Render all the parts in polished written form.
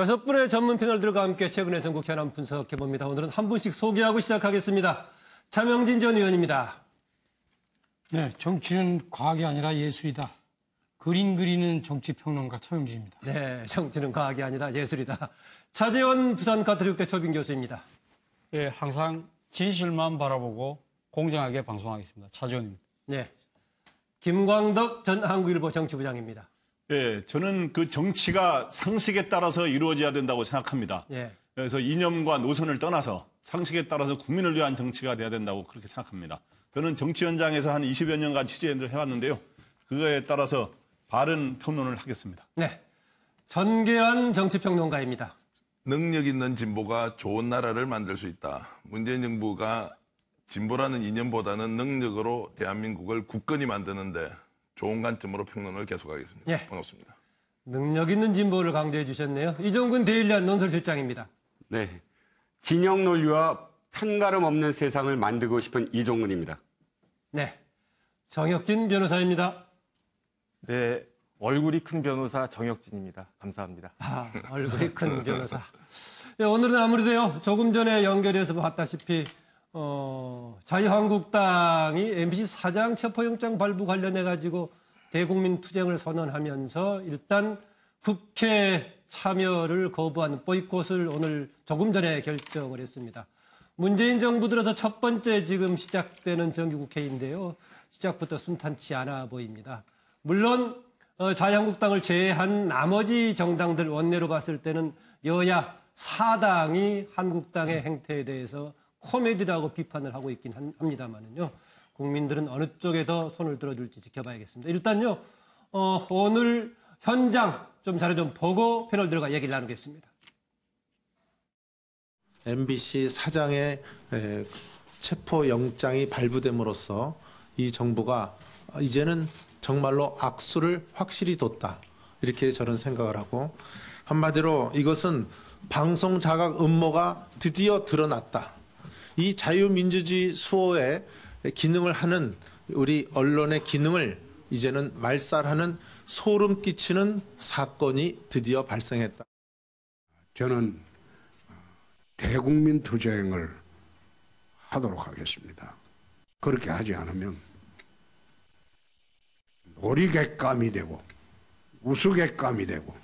6분의 전문 패널들과 함께 최근의 전국 현안 분석해봅니다. 오늘은 한 분씩 소개하고 시작하겠습니다. 차명진 전 의원입니다. 네, 정치는 과학이 아니라 예술이다. 그림 그리는 정치평론가 차명진입니다. 네, 정치는 과학이 아니다. 예술이다. 차재원 부산가톨릭대 초빙 교수입니다. 예, 항상 진실만 바라보고 공정하게 방송하겠습니다. 차재원입니다. 네, 김광덕 전 한국일보 정치부장입니다. 예, 저는 그 정치가 상식에 따라서 이루어져야 된다고 생각합니다. 예. 그래서 이념과 노선을 떠나서 상식에 따라서 국민을 위한 정치가 돼야 된다고 그렇게 생각합니다. 저는 정치 현장에서 한 20여 년간 취재를 해왔는데요. 그거에 따라서 바른 평론을 하겠습니다. 네, 전계한 정치평론가입니다. 능력 있는 진보가 좋은 나라를 만들 수 있다. 문재인 정부가 진보라는 이념보다는 능력으로 대한민국을 굳건히 만드는데 좋은 관점으로 평론을 계속하겠습니다. 예. 반갑습니다. 능력 있는 진보를 강조해 주셨네요. 이종근 데일리한 논설실장입니다. 네, 진영 논리와 편가름 없는 세상을 만들고 싶은 이종근입니다. 네, 정혁진 변호사입니다. 네, 얼굴이 큰 변호사 정혁진입니다. 감사합니다. 아, 얼굴이 큰 변호사. 네, 오늘은 아무래도요, 조금 전에 연결해서 봤다시피 자유한국당이 MBC 사장 체포영장 발부 관련해가지고 대국민 투쟁을 선언하면서 일단 국회 참여를 거부하는 보이콧을 오늘 조금 전에 결정을 했습니다. 문재인 정부 들어서 첫 번째 지금 시작되는 정기국회인데요. 시작부터 순탄치 않아 보입니다. 물론 자유한국당을 제외한 나머지 정당들 원내로 봤을 때는 여야 4당이 한국당의 행태에 대해서 코미디라고 비판을 하고 있긴 합니다만은요. 국민들은 어느 쪽에 더 손을 들어줄지 지켜봐야겠습니다. 일단요, 오늘 현장 좀 자료 좀 보고 패널들과 얘기를 나누겠습니다. MBC 사장의 체포영장이 발부됨으로써 이 정부가 이제는 정말로 악수를 확실히 뒀다. 이렇게 저는 생각을 하고, 한마디로 이것은 방송 자각 음모가 드디어 드러났다. 이 자유민주주의 수호의 기능을 하는 우리 언론의 기능을 이제는 말살하는 소름 끼치는 사건이 드디어 발생했다. 저는 대국민 투쟁을 하도록 하겠습니다. 그렇게 하지 않으면 놀이객감이 되고 우스갯감이 되고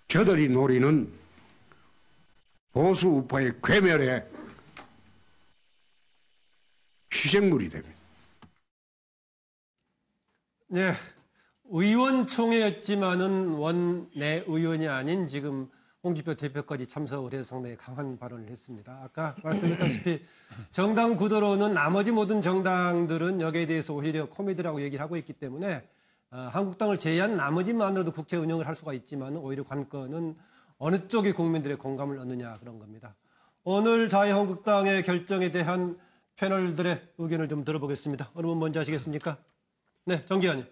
저들이 노리는 보수 우파의 괴멸에 희생물이 됩니다. 네, 의원총회였지만은 원내 의원이 아닌 지금 홍준표 대표까지 참석을 해서 상당히 강한 발언을 했습니다. 아까 말씀드렸다시피 정당 구도로는 나머지 모든 정당들은 여기에 대해서 오히려 코미디라고 얘기를 하고 있기 때문에 한국당을 제외한 나머지만으로도 국회 운영을 할 수가 있지만 오히려 관건은 어느 쪽이 국민들의 공감을 얻느냐 그런 겁니다. 오늘 자유한국당의 결정에 대한 패널들의 의견을 좀 들어보겠습니다. 어느 분 먼저 하시겠습니까? 네, 정기현님.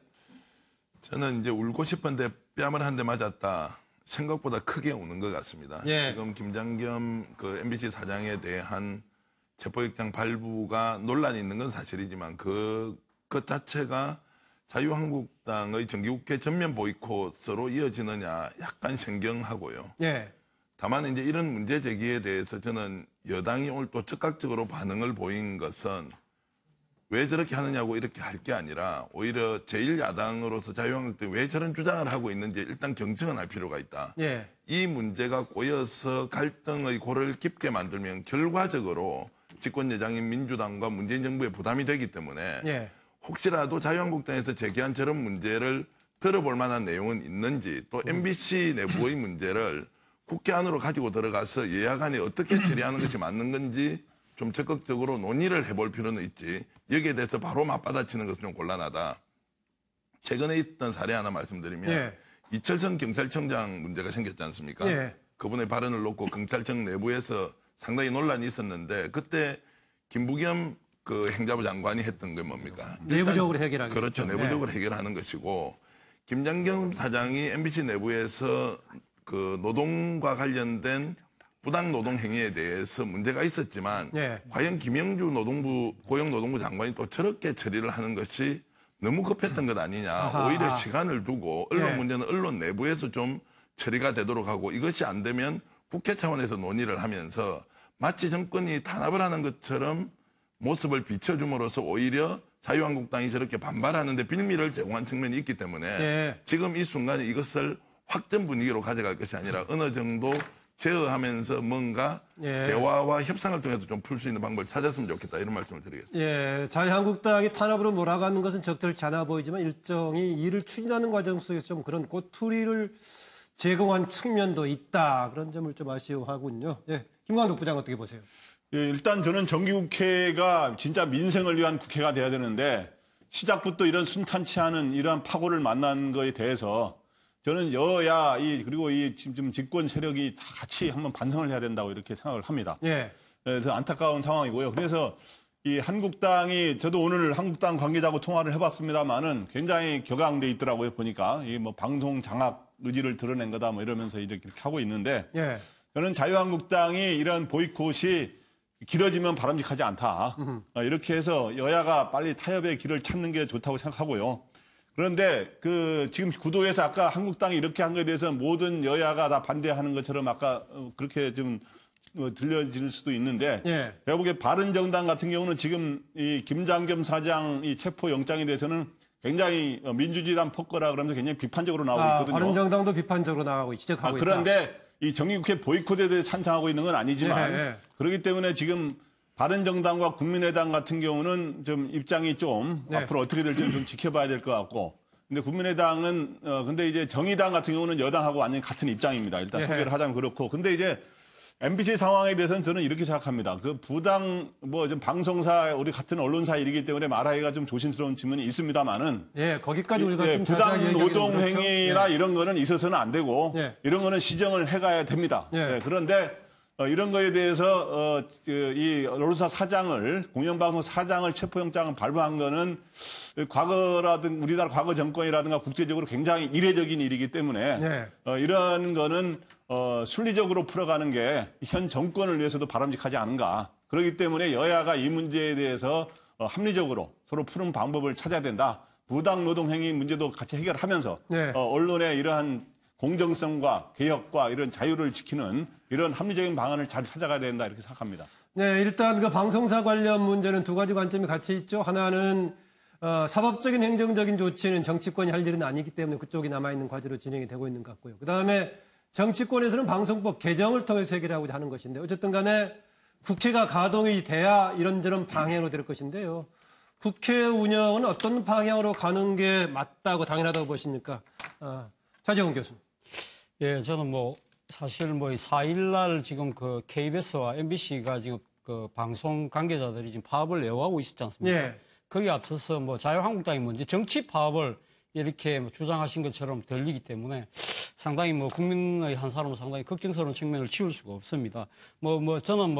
저는 이제 울고 싶은데 뺨을 한 대 맞았다. 생각보다 크게 우는 것 같습니다. 예. 지금 김장겸 그 MBC 사장에 대한 체포영장 발부가 논란이 있는 건 사실이지만 그 자체가 자유한국당의 정기국회 전면 보이콧으로 이어지느냐 약간 생경하고요. 예. 다만 이제 이런 문제 제기에 대해서 저는 여당이 오늘 또 적극적으로 반응을 보인 것은 왜 저렇게 하느냐고 이렇게 할 게 아니라 오히려 제1야당으로서 자유한국당이 왜 저런 주장을 하고 있는지 일단 경청은 할 필요가 있다. 예. 이 문제가 꼬여서 갈등의 골을 깊게 만들면 결과적으로 집권여당인 민주당과 문재인 정부에 부담이 되기 때문에 예. 혹시라도 자유한국당에서 제기한 저런 문제를 들어볼 만한 내용은 있는지 또 MBC 내부의 문제를 국회 안으로 가지고 들어가서 여야 간에 어떻게 처리하는 것이 맞는 건지 좀 적극적으로 논의를 해볼 필요는 있지 여기에 대해서 바로 맞받아치는 것은 좀 곤란하다. 최근에 있던 사례 하나 말씀드리면 예. 이철성 경찰청장 문제가 생겼지 않습니까? 예. 그분의 발언을 놓고 경찰청 내부에서 상당히 논란이 있었는데 그때 김부겸 그 행자부 장관이 했던 게 뭡니까? 내부적으로 해결하는 그렇죠. 거죠. 내부적으로 해결하는 것이고 김장겸 사장이 MBC 내부에서 그 노동과 관련된 부당 노동 행위에 대해서 문제가 있었지만 예. 과연 김영주 고용노동부 장관이 또 저렇게 처리를 하는 것이 너무 급했던 것 아니냐. 아하. 오히려 시간을 두고 언론 예. 문제는 언론 내부에서 좀 처리가 되도록 하고 이것이 안 되면 국회 차원에서 논의를 하면서 마치 정권이 탄압을 하는 것처럼 모습을 비춰줌으로써 오히려 자유한국당이 저렇게 반발하는데 빌미를 제공한 측면이 있기 때문에 예. 지금 이 순간에 이것을 확전 분위기로 가져갈 것이 아니라 어느 정도 제어하면서 뭔가 예. 대화와 협상을 통해서 좀 풀 수 있는 방법을 찾았으면 좋겠다 이런 말씀을 드리겠습니다. 예, 자유한국당이 탄압으로 몰아가는 것은 적절치 않아 보이지만 일정이 이를 추진하는 과정 속에서 좀 그런 꼬투리를 제공한 측면도 있다. 그런 점을 좀 아쉬워하군요. 예, 김광덕 부장 어떻게 보세요? 예, 일단 저는 정기국회가 진짜 민생을 위한 국회가 돼야 되는데 시작부터 이런 순탄치 않은 이러한 파고를 만난 거에 대해서 저는 여야 그리고 이 지금 집권 세력이 다 같이 한번 반성을 해야 된다고 이렇게 생각을 합니다. 예. 그래서 안타까운 상황이고요. 그래서 이 한국당이 저도 오늘 한국당 관계자하고 통화를 해봤습니다만은 굉장히 격앙돼 있더라고요. 보니까 이 뭐 방송 장악 의지를 드러낸 거다 뭐 이러면서 이렇게 하고 있는데 예. 저는 자유한국당이 이런 보이콧이 길어지면 바람직하지 않다. 이렇게 해서 여야가 빨리 타협의 길을 찾는 게 좋다고 생각하고요. 그런데 지금 구도에서 아까 한국당이 이렇게 한 거에 대해서 모든 여야가 다 반대하는 것처럼 아까 그렇게 좀 들려질 수도 있는데 예. 제가 보기에 바른정당 같은 경우는 지금 이 김장겸 사장 이 체포 영장에 대해서는 굉장히 민주주의란 폭거라 그러면서 굉장히 비판적으로 나오고 있거든요. 바른정당도 비판적으로 나가고 지적하고 있다. 그런데 이 정기국회 보이콧에 대해 찬성하고 있는 건 아니지만 예. 그렇기 때문에 지금 바른정당과 국민의당 같은 경우는 좀 입장이 좀 네. 앞으로 어떻게 될지는 좀 지켜봐야 될 것 같고 근데 국민의당은 근데 이제 정의당 같은 경우는 여당하고 완전히 같은 입장입니다. 일단 예. 소개를 하자면 그렇고 근데 이제 MBC 상황에 대해서는 저는 이렇게 생각합니다. 그 부당 좀 방송사 우리 같은 언론사 일이기 때문에 말하기가 좀 조심스러운 측면이 있습니다만은 예, 거기까지 우리가 좀 부당 자세하게 얘기하기는 노동 그렇죠. 행위나 예. 이런 거는 있어서는 안 되고 예. 이런 거는 시정을 해가야 됩니다. 예. 그런데 이런 거에 대해서 이 언론사 사장을 공영방송 사장을 체포영장을 발부한 거는 과거라든 우리나라 과거 정권이라든가 국제적으로 굉장히 이례적인 일이기 때문에 네. 이런 거는 순리적으로 풀어가는 게 현 정권을 위해서도 바람직하지 않은가. 그렇기 때문에 여야가 이 문제에 대해서 합리적으로 서로 푸는 방법을 찾아야 된다. 부당 노동 행위 문제도 같이 해결하면서 네. 언론의 이러한 공정성과 개혁과 이런 자유를 지키는 이런 합리적인 방안을 잘 찾아가야 된다 이렇게 생각합니다. 네, 일단 그 방송사 관련 문제는 두 가지 관점이 같이 있죠. 하나는 사법적인 행정적인 조치는 정치권이 할 일은 아니기 때문에 그쪽이 남아있는 과제로 진행이 되고 있는 것 같고요. 그다음에 정치권에서는 방송법 개정을 통해서 해결하고자 하는 것인데 어쨌든 간에 국회가 가동이 돼야 이런저런 방향으로 될 것인데요. 국회 운영은 어떤 방향으로 가는 게 맞다고 당연하다고 보십니까? 차재훈 교수님. 예, 저는 사실 4일날 지금 그 KBS와 MBC가 지금 그 방송 관계자들이 지금 파업을 예고하고 있었지 않습니까? 예. 거기에 앞서서 자유한국당이 먼저 정치 파업을 이렇게 주장하신 것처럼 들리기 때문에 상당히 국민의 한 사람은 상당히 걱정스러운 측면을 지울 수가 없습니다. 저는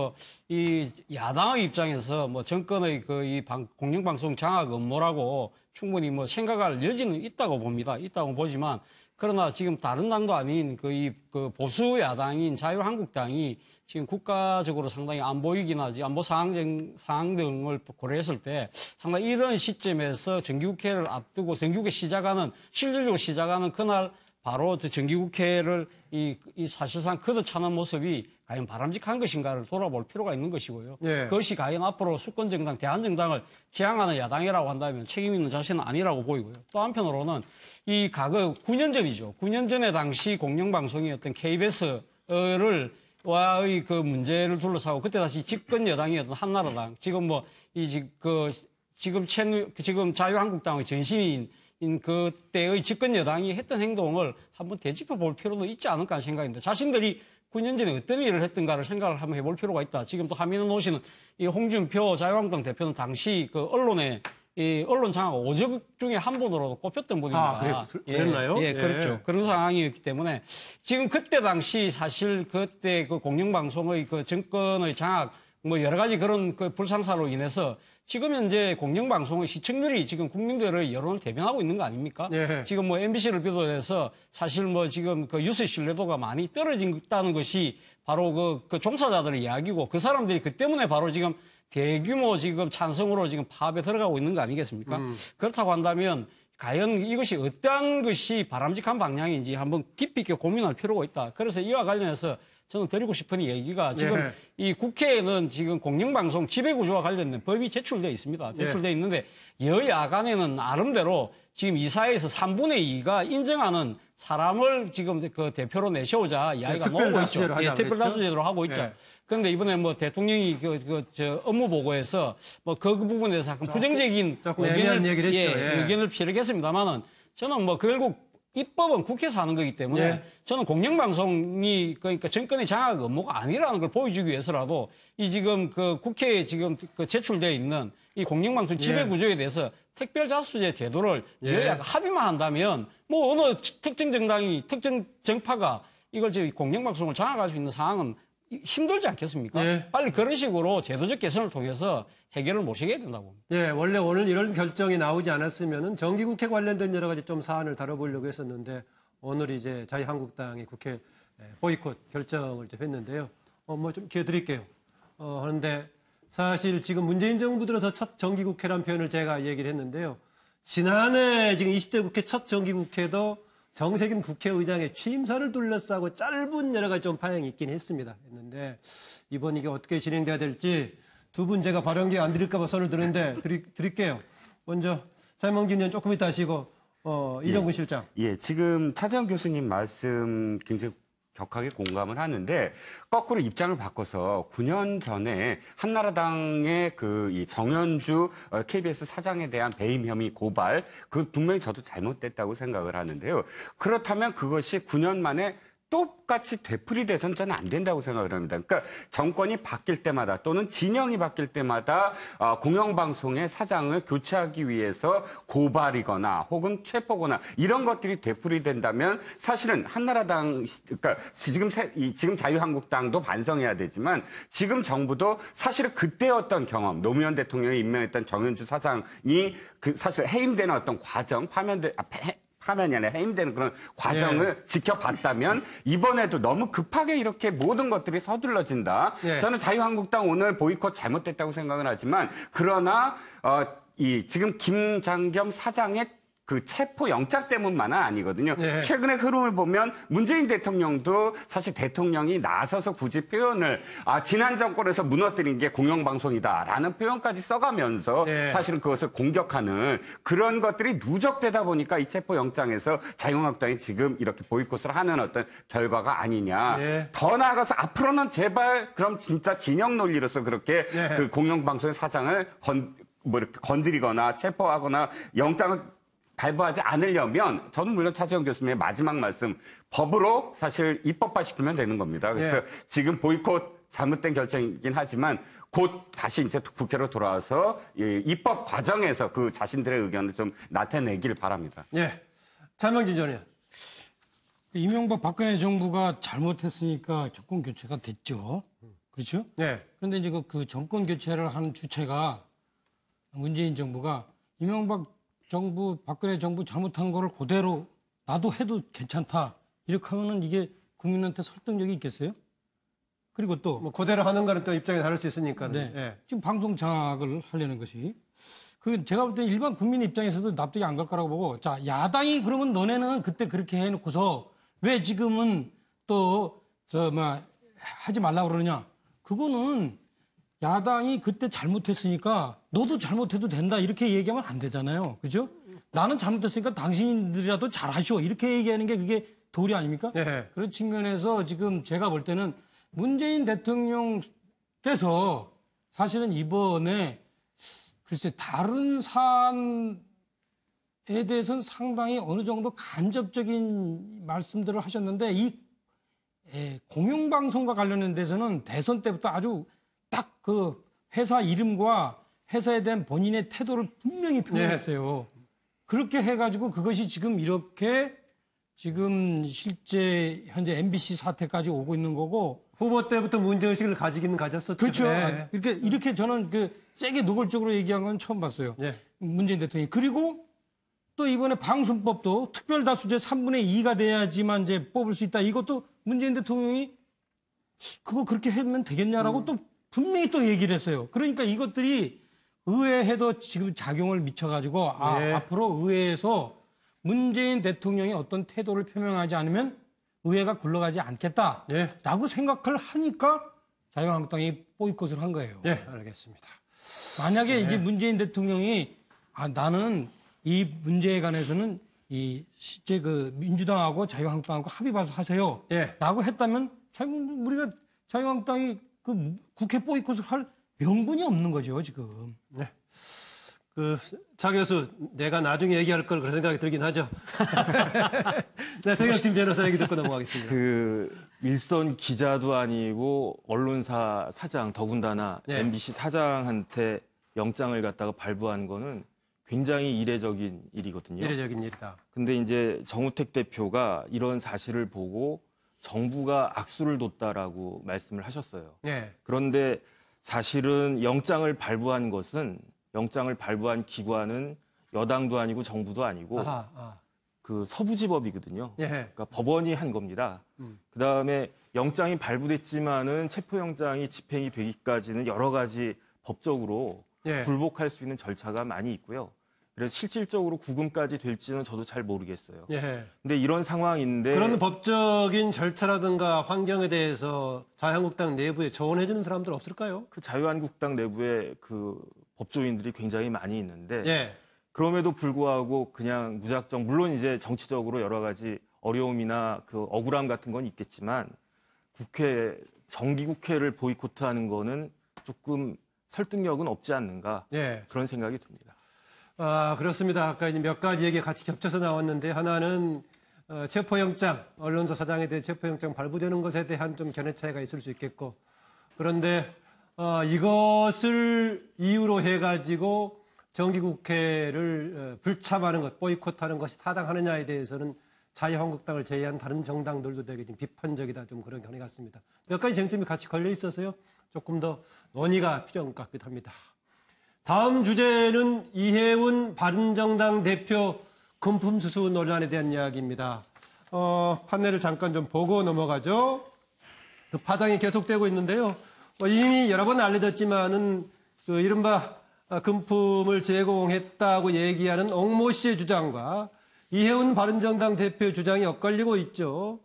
이 야당의 입장에서 정권의 이 공영방송 장악 업무라고 충분히 생각할 여지는 있다고 봅니다. 있다고 보지만 그러나 지금 다른 당도 아닌 그 보수 야당인 자유한국당이 지금 국가적으로 상당히 안보 위기나 안보 상황 등을 고려했을 때 상당히 이런 시점에서 정기국회를 앞두고 정기국회 실질적으로 시작하는 그날 바로 정기국회를 사실상 걷어차는 모습이 과연 바람직한 것인가를 돌아볼 필요가 있는 것이고요. 예. 그것이 과연 앞으로 수권정당, 대한정당을 지향하는 야당이라고 한다면 책임 있는 자세는 아니라고 보이고요. 또 한편으로는 이 과거 9년 전이죠. 9년 전에 당시 공영방송이었던 KBS를 와의 그 문제를 둘러싸고 그때 다시 집권 여당이었던 한나라당, 지금 지금 자유한국당의 전신인 그때의 집권 여당이 했던 행동을 한번 되짚어 볼 필요도 있지 않을까 하는 생각입니다. 자신들이 9년 전에 어떤 일을 했던가를 생각을 한번 해볼 필요가 있다. 지금 또 화면에 놓으시는 이 홍준표 자유한국당 대표는 당시 그 언론에 이 언론 장악 5적 중에 한 분으로도 꼽혔던 분입니다. 그랬나요? 예, 그렇죠. 그런 상황이었기 때문에 지금 그때 당시 사실 그때 그 공영방송의 그 정권의 장악 여러 가지 그런 그 불상사로 인해서 지금 현재 공영방송의 시청률이 지금 국민들의 여론을 대변하고 있는 거 아닙니까? 예. 지금 MBC를 비롯해서 사실 지금 그 뉴스 신뢰도가 많이 떨어진다는 것이 바로 그 종사자들의 이야기고 그 사람들이 그 때문에 바로 지금 대규모 지금 찬성으로 지금 파업에 들어가고 있는 거 아니겠습니까? 그렇다고 한다면 과연 이것이 어떠한 것이 바람직한 방향인지 한번 깊이 있게 고민할 필요가 있다. 그래서 이와 관련해서 저는 드리고 싶은 얘기가 지금 예. 이 국회에는 지금 공영방송 지배구조와 관련된 법이 제출되어 있습니다. 제출되어 있는데 여야 간에는 나름대로 지금 이 사회에서 3분의 2가 인정하는 사람을 지금 그 대표로 내세우자 이야기가 특별 나오고 있죠. 다수제로 하자 특별 그랬죠? 다수제로 하고 있죠. 예. 그런데 이번에 뭐 대통령이 저 업무 보고에서 뭐 그 부분에 대해서 약간 부정적인 조금 애매한 얘기를 했죠. 예. 의견을 피력했습니다만은 저는 뭐 결국 입법은 국회에서 하는 거기 때문에 예. 저는 공영방송이 그러니까 정권의 장악 업무가 아니라는 걸 보여주기 위해서라도 이 지금 그 국회에 지금 그 제출되어 있는 이 공영방송 지배 구조에 대해서 특별자수제 제도를 예. 여야가 합의만 한다면 뭐 어느 특정 정당이 특정 정파가 이걸 지금 공영방송을 장악할 수 있는 상황은 힘들지 않겠습니까? 예. 빨리 그런 식으로 제도적 개선을 통해서 해결을 모시게 된다고 봅니다. 예, 원래 오늘 이런 결정이 나오지 않았으면은 정기국회 관련된 여러 가지 좀 사안을 다뤄보려고 했었는데 오늘 이제 자유한국당이 국회 보이콧 결정을 좀 했는데요. 뭐 좀 기회 드릴게요. 그런데 사실 지금 문재인 정부 들어서 첫 정기국회란 표현을 제가 얘기를 했는데요. 지난해 지금 20대 국회 첫 정기국회도 정세균 국회의장의 취임사를 둘러싸고 짧은 여러 가지 좀 파행이 있긴 했는데 이번 이게 어떻게 진행돼야 될지 두 분 제가 발언 기회 안 드릴까 봐 손을 드는데 드릴게요. 먼저蔡孟진 의원 조금 이따 하시고 이정근 실장. 예, 지금 차재현 교수님 말씀 굉장히 격하게 공감을 하는데 거꾸로 입장을 바꿔서 9년 전에 한나라당의 이 정현주 KBS 사장에 대한 배임 혐의 고발 그 분명히 저도 잘못됐다고 생각을 하는데요. 그렇다면 그것이 9년 만에 똑같이 되풀이돼서는 저는 안 된다고 생각을 합니다. 그러니까 정권이 바뀔 때마다 또는 진영이 바뀔 때마다 공영방송의 사장을 교체하기 위해서 고발이거나 혹은 체포거나 이런 것들이 되풀이된다면 사실은 한나라당, 그러니까 지금 자유한국당도 반성해야 되지만 지금 정부도 사실은 그때 어떤 경험, 노무현 대통령이 임명했던 정현주 사장이 그 사실 해임되는 어떤 과정, 파면이 아니라 해임되는 그런 과정을 지켜봤다면 이번에도 너무 급하게 이렇게 모든 것들이 서둘러진다. 저는 자유한국당 오늘 보이콧 잘못됐다고 생각은 하지만 그러나 지금 김장겸 사장의 그 체포 영장 때문만은 아니거든요. 최근의 흐름을 보면 문재인 대통령도 사실 대통령이 나서서 굳이 표현을 지난 정권에서 무너뜨린 게 공영방송이다라는 표현까지 써가면서 사실은 그것을 공격하는 그런 것들이 누적되다 보니까 이 체포 영장에서 자유한국당이 지금 이렇게 보이콧을 하는 어떤 결과가 아니냐. 더 나아가서 앞으로는 제발 그럼 진짜 진영 논리로서 그렇게 그 공영방송의 사장을 이렇게 건드리거나 체포하거나 영장을 발부하지 않으려면 저는 물론 차재현 교수님의 마지막 말씀 법으로 사실 입법화시키면 되는 겁니다. 그래서 지금 보이콧 잘못된 결정이긴 하지만 곧 다시 이제 국회로 돌아와서 입법 과정에서 그 자신들의 의견을 좀 나타내길 바랍니다.蔡孟진 전 의원. 이명박 박근혜 정부가 잘못했으니까 정권 교체가 됐죠. 그렇죠? 그런데 이제 그 정권 교체를 하는 주체가 문재인 정부가 이명박 정부, 박근혜 정부 잘못한 거를 그대로 나도 해도 괜찮다. 이렇게 하면은 이게 국민한테 설득력이 있겠어요? 그리고 또. 뭐 그대로 하는 거는 또 입장이 다를 수 있으니까. 지금 방송 장악을 하려는 것이. 제가 볼 때 일반 국민 입장에서도 납득이 안 갈 거라고 보고. 자, 야당이 그러면 너네는 그때 그렇게 해놓고서 왜 지금은 또, 하지 말라고 그러느냐. 그거는 야당이 그때 잘못했으니까 너도 잘못해도 된다 이렇게 얘기하면 안 되잖아요. 그죠? 나는 잘못했으니까 당신들이라도 잘하시오. 이렇게 얘기하는 게 그게 도리 아닙니까? 그런 측면에서 지금 제가 볼 때는 문재인 대통령께서 사실은 이번에 글쎄 다른 사안에 대해서는 상당히 어느 정도 간접적인 말씀들을 하셨는데 이 공영방송과 관련된 데서는 대선 때부터 아주 딱 그 회사 이름과 회사에 대한 본인의 태도를 분명히 표현했어요. 그렇게 해가지고 그것이 지금 이렇게 지금 실제 현재 MBC 사태까지 오고 있는 거고 후보 때부터 문제의식을 가지기는 가졌었죠. 그렇죠. 이렇게 저는 세게 노골적으로 얘기한 건 처음 봤어요. 문재인 대통령이. 그리고 또 이번에 방송법도 특별다수제 3분의 2가 돼야지만 이제 뽑을 수 있다. 이것도 문재인 대통령이 그거 그렇게 하면 되겠냐라고 또 분명히 또 얘기를 했어요. 그러니까 이것들이 의회에도 지금 작용을 미쳐가지고 네. 앞으로 의회에서 문재인 대통령이 어떤 태도를 표명하지 않으면 의회가 굴러가지 않겠다라고 네. 생각을 하니까 자유한국당이 보이콧을 한 거예요. 네, 알겠습니다. 만약에 이제 문재인 대통령이 나는 이 문제에 관해서는 이 실제 그 민주당하고 자유한국당하고 합의 봐서 하세요. 예. 라고 했다면 우리가 자유한국당이 그 국회 보이콧을 할 명분이 없는 거죠, 지금. 네. 차 교수, 내가 나중에 얘기할 걸 그런 생각이 들긴 하죠. 네, 정영진 변호사 얘기 듣고 넘어가겠습니다. 일선 기자도 아니고 언론사 사장, 더군다나 네. MBC 사장한테 영장을 갖다가 발부한 거는 굉장히 이례적인 일이거든요. 이례적인 일이다. 근데 이제 정우택 대표가 이런 사실을 보고 정부가 악수를 뒀다라고 말씀을 하셨어요. 네. 그런데 사실은 영장을 발부한 기관은 여당도 아니고 정부도 아니고 그 서부지법이거든요. 예. 그러니까 법원이 한 겁니다. 그다음에 영장이 발부됐지만은 체포영장이 집행이 되기까지는 여러 가지 법적으로 예. 굴복할 수 있는 절차가 많이 있고요. 그래서 실질적으로 구금까지 될지는 저도 잘 모르겠어요. 예. 근데 이런 상황인데 그런 법적인 절차라든가 환경에 대해서 자유한국당 내부에 조언해주는 사람들 없을까요? 그 자유한국당 내부에 그 법조인들이 굉장히 많이 있는데 예. 그럼에도 불구하고 그냥 무작정 물론 이제 정치적으로 여러 가지 어려움이나 그 억울함 같은 건 있겠지만 정기국회를 보이콧하는 거는 조금 설득력은 없지 않는가 예. 그런 생각이 듭니다. 그렇습니다. 아까 이제 몇 가지 얘기가 같이 겹쳐서 나왔는데 하나는 체포영장, 언론사 사장에 대해 체포영장 발부되는 것에 대한 좀 견해 차이가 있을 수 있겠고 그런데 이것을 이유로 해가지고 정기국회를 불참하는 것, 보이콧하는 것이 타당하느냐에 대해서는 자유한국당을 제외한 다른 정당들도 되게 좀 비판적이다. 좀 그런 견해 같습니다. 몇 가지 쟁점이 같이 걸려 있어서요. 조금 더 논의가 필요한 것 같기도 합니다. 다음 주제는 이해운 바른정당 대표 금품수수 논란에 대한 이야기입니다. 판넬을 잠깐 좀 보고 넘어가죠. 그 파장이 계속되고 있는데요. 이미 여러 번 알려졌지만은 그 이른바 금품을 제공했다고 얘기하는 옥모 씨의 주장과 이해운 바른정당 대표 주장이 엇갈리고 있죠.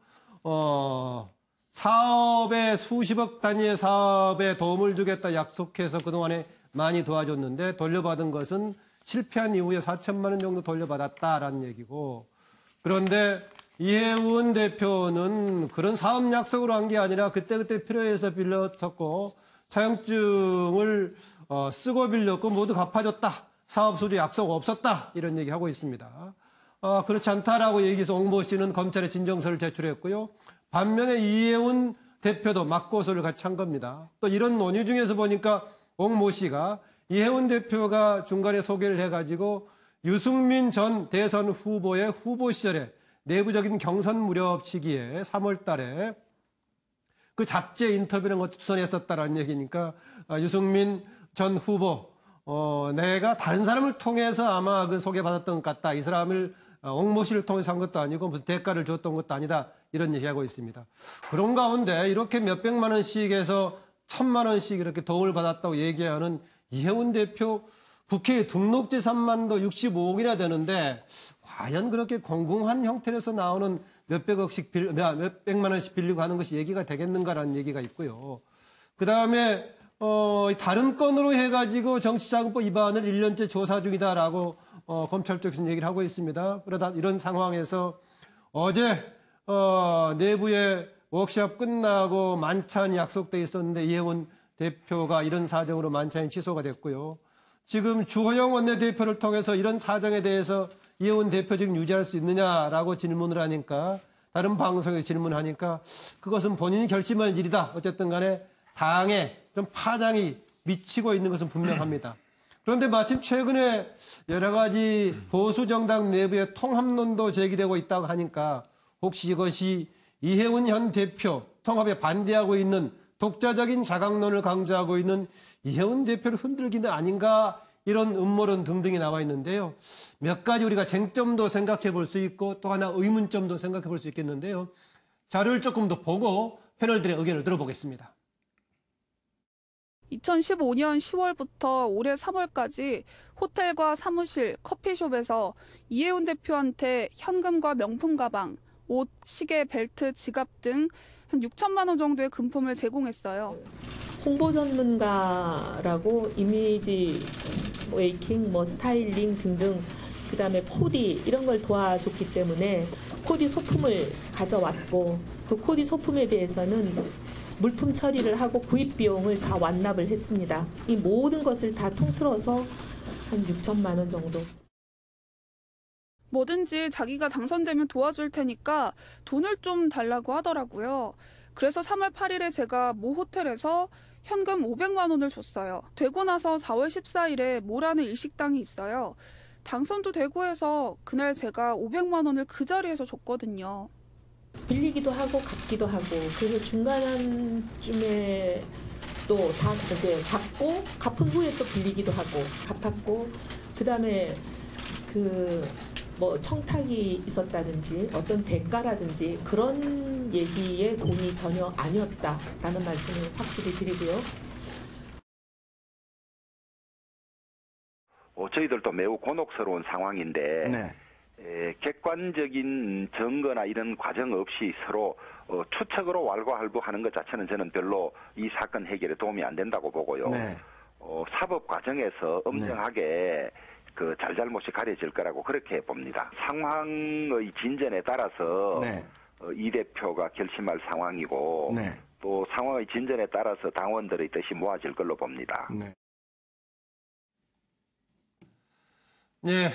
사업에 수십억 단위의 사업에 도움을 주겠다 약속해서 그동안에 많이 도와줬는데 돌려받은 것은 실패한 이후에 4천만 원 정도 돌려받았다라는 얘기고 그런데 이해운 대표는 그런 사업 약속으로 한 게 아니라 그때그때 필요해서 빌렸었고 차용증을 쓰고 빌렸고 모두 갚아줬다. 사업 수주 약속 없었다. 이런 얘기하고 있습니다. 그렇지 않다라고 얘기해서 옥모 씨는 검찰에 진정서를 제출했고요. 반면에 이해운 대표도 맞고소를 같이 한 겁니다. 또 이런 논의 중에서 보니까 옥모 씨가 이해운 대표가 중간에 소개를 해가지고 유승민 전 대선 후보의 후보 시절에 내부적인 경선 무렵 시기에 3월 달에 그 잡지에 인터뷰를 것도 주선했었다라는 얘기니까 유승민 전 후보 내가 다른 사람을 통해서 아마 그 소개받았던 것 같다. 이 사람을 옥모 씨를 통해서 한 것도 아니고 무슨 대가를 줬던 것도 아니다. 이런 얘기하고 있습니다. 그런 가운데 이렇게 몇백만 원씩에서 1,000만 원씩 이렇게 도움을 받았다고 얘기하는 이해운 대표 국회에 등록 재산만도 65억이나 되는데 과연 그렇게 공공한 형태로서 나오는 몇백만 원씩 빌리고 하는 것이 얘기가 되겠는가라는 얘기가 있고요. 그다음에 다른 건으로 해가지고 정치자금법 위반을 1년째 조사 중이다라고 검찰 쪽에서 얘기를 하고 있습니다. 그러다 이런 상황에서 어제 내부에 워크숍 끝나고 만찬이 약속돼 있었는데 이해운 대표가 이런 사정으로 만찬이 취소가 됐고요. 지금 주호영 원내대표를 통해서 이런 사정에 대해서 이해운 대표 지금 유지할 수 있느냐라고 질문을 하니까 다른 방송에 질문하니까 그것은 본인이 결심할 일이다. 어쨌든 간에 당에 좀 파장이 미치고 있는 것은 분명합니다. 그런데 마침 최근에 여러 가지 보수 정당 내부의 통합론도 제기되고 있다고 하니까 혹시 이것이 이해운 현 대표 통합에 반대하고 있는 독자적인 자강론을 강조하고 있는 이해운 대표를 흔들기는 아닌가 이런 음모론 등등이 나와 있는데요. 몇 가지 우리가 쟁점도 생각해 볼 수 있고 또 하나 의문점도 생각해 볼 수 있겠는데요. 자료를 조금 더 보고 패널들의 의견을 들어보겠습니다. 2015년 10월부터 올해 3월까지 호텔과 사무실, 커피숍에서 이혜훈 대표한테 현금과 명품 가방, 옷, 시계, 벨트, 지갑 등 한 6천만 원 정도의 금품을 제공했어요. 홍보 전문가라고 이미지 웨이킹, 스타일링 등등, 그다음에 코디 이런 걸 도와줬기 때문에 코디 소품을 가져왔고, 그 코디 소품에 대해서는 물품 처리를 하고 구입 비용을 다 완납을 했습니다. 이 모든 것을 다 통틀어서 한 6천만 원 정도. 뭐든지 자기가 당선되면 도와줄 테니까 돈을 좀 달라고 하더라고요. 그래서 3월 8일에 제가 모 호텔에서 현금 500만 원을 줬어요. 되고 나서 4월 14일에 모라는 일식당이 있어요. 당선도 되고 해서 그날 제가 500만 원을 그 자리에서 줬거든요. 빌리기도 하고 갚기도 하고, 그래서 중간쯤에 또 다 이제 갚고, 갚은 후에 또 빌리기도 하고 갚았고, 그다음에 청탁이 있었다든지 어떤 대가라든지 그런 얘기의 돈이 전혀 아니었다라는 말씀을 확실히 드리고요. 저희들도 매우 곤혹스러운 상황인데 객관적인 증거나 이런 과정 없이 서로 추측으로 왈가왈부하는 것 자체는 저는 별로 이 사건 해결에 도움이 안 된다고 보고요. 사법 과정에서 엄정하게 그 잘잘못이 가려질 거라고 그렇게 봅니다. 상황의 진전에 따라서 이 대표가 결심할 상황이고 또 상황의 진전에 따라서 당원들의 뜻이 모아질 걸로 봅니다. 네,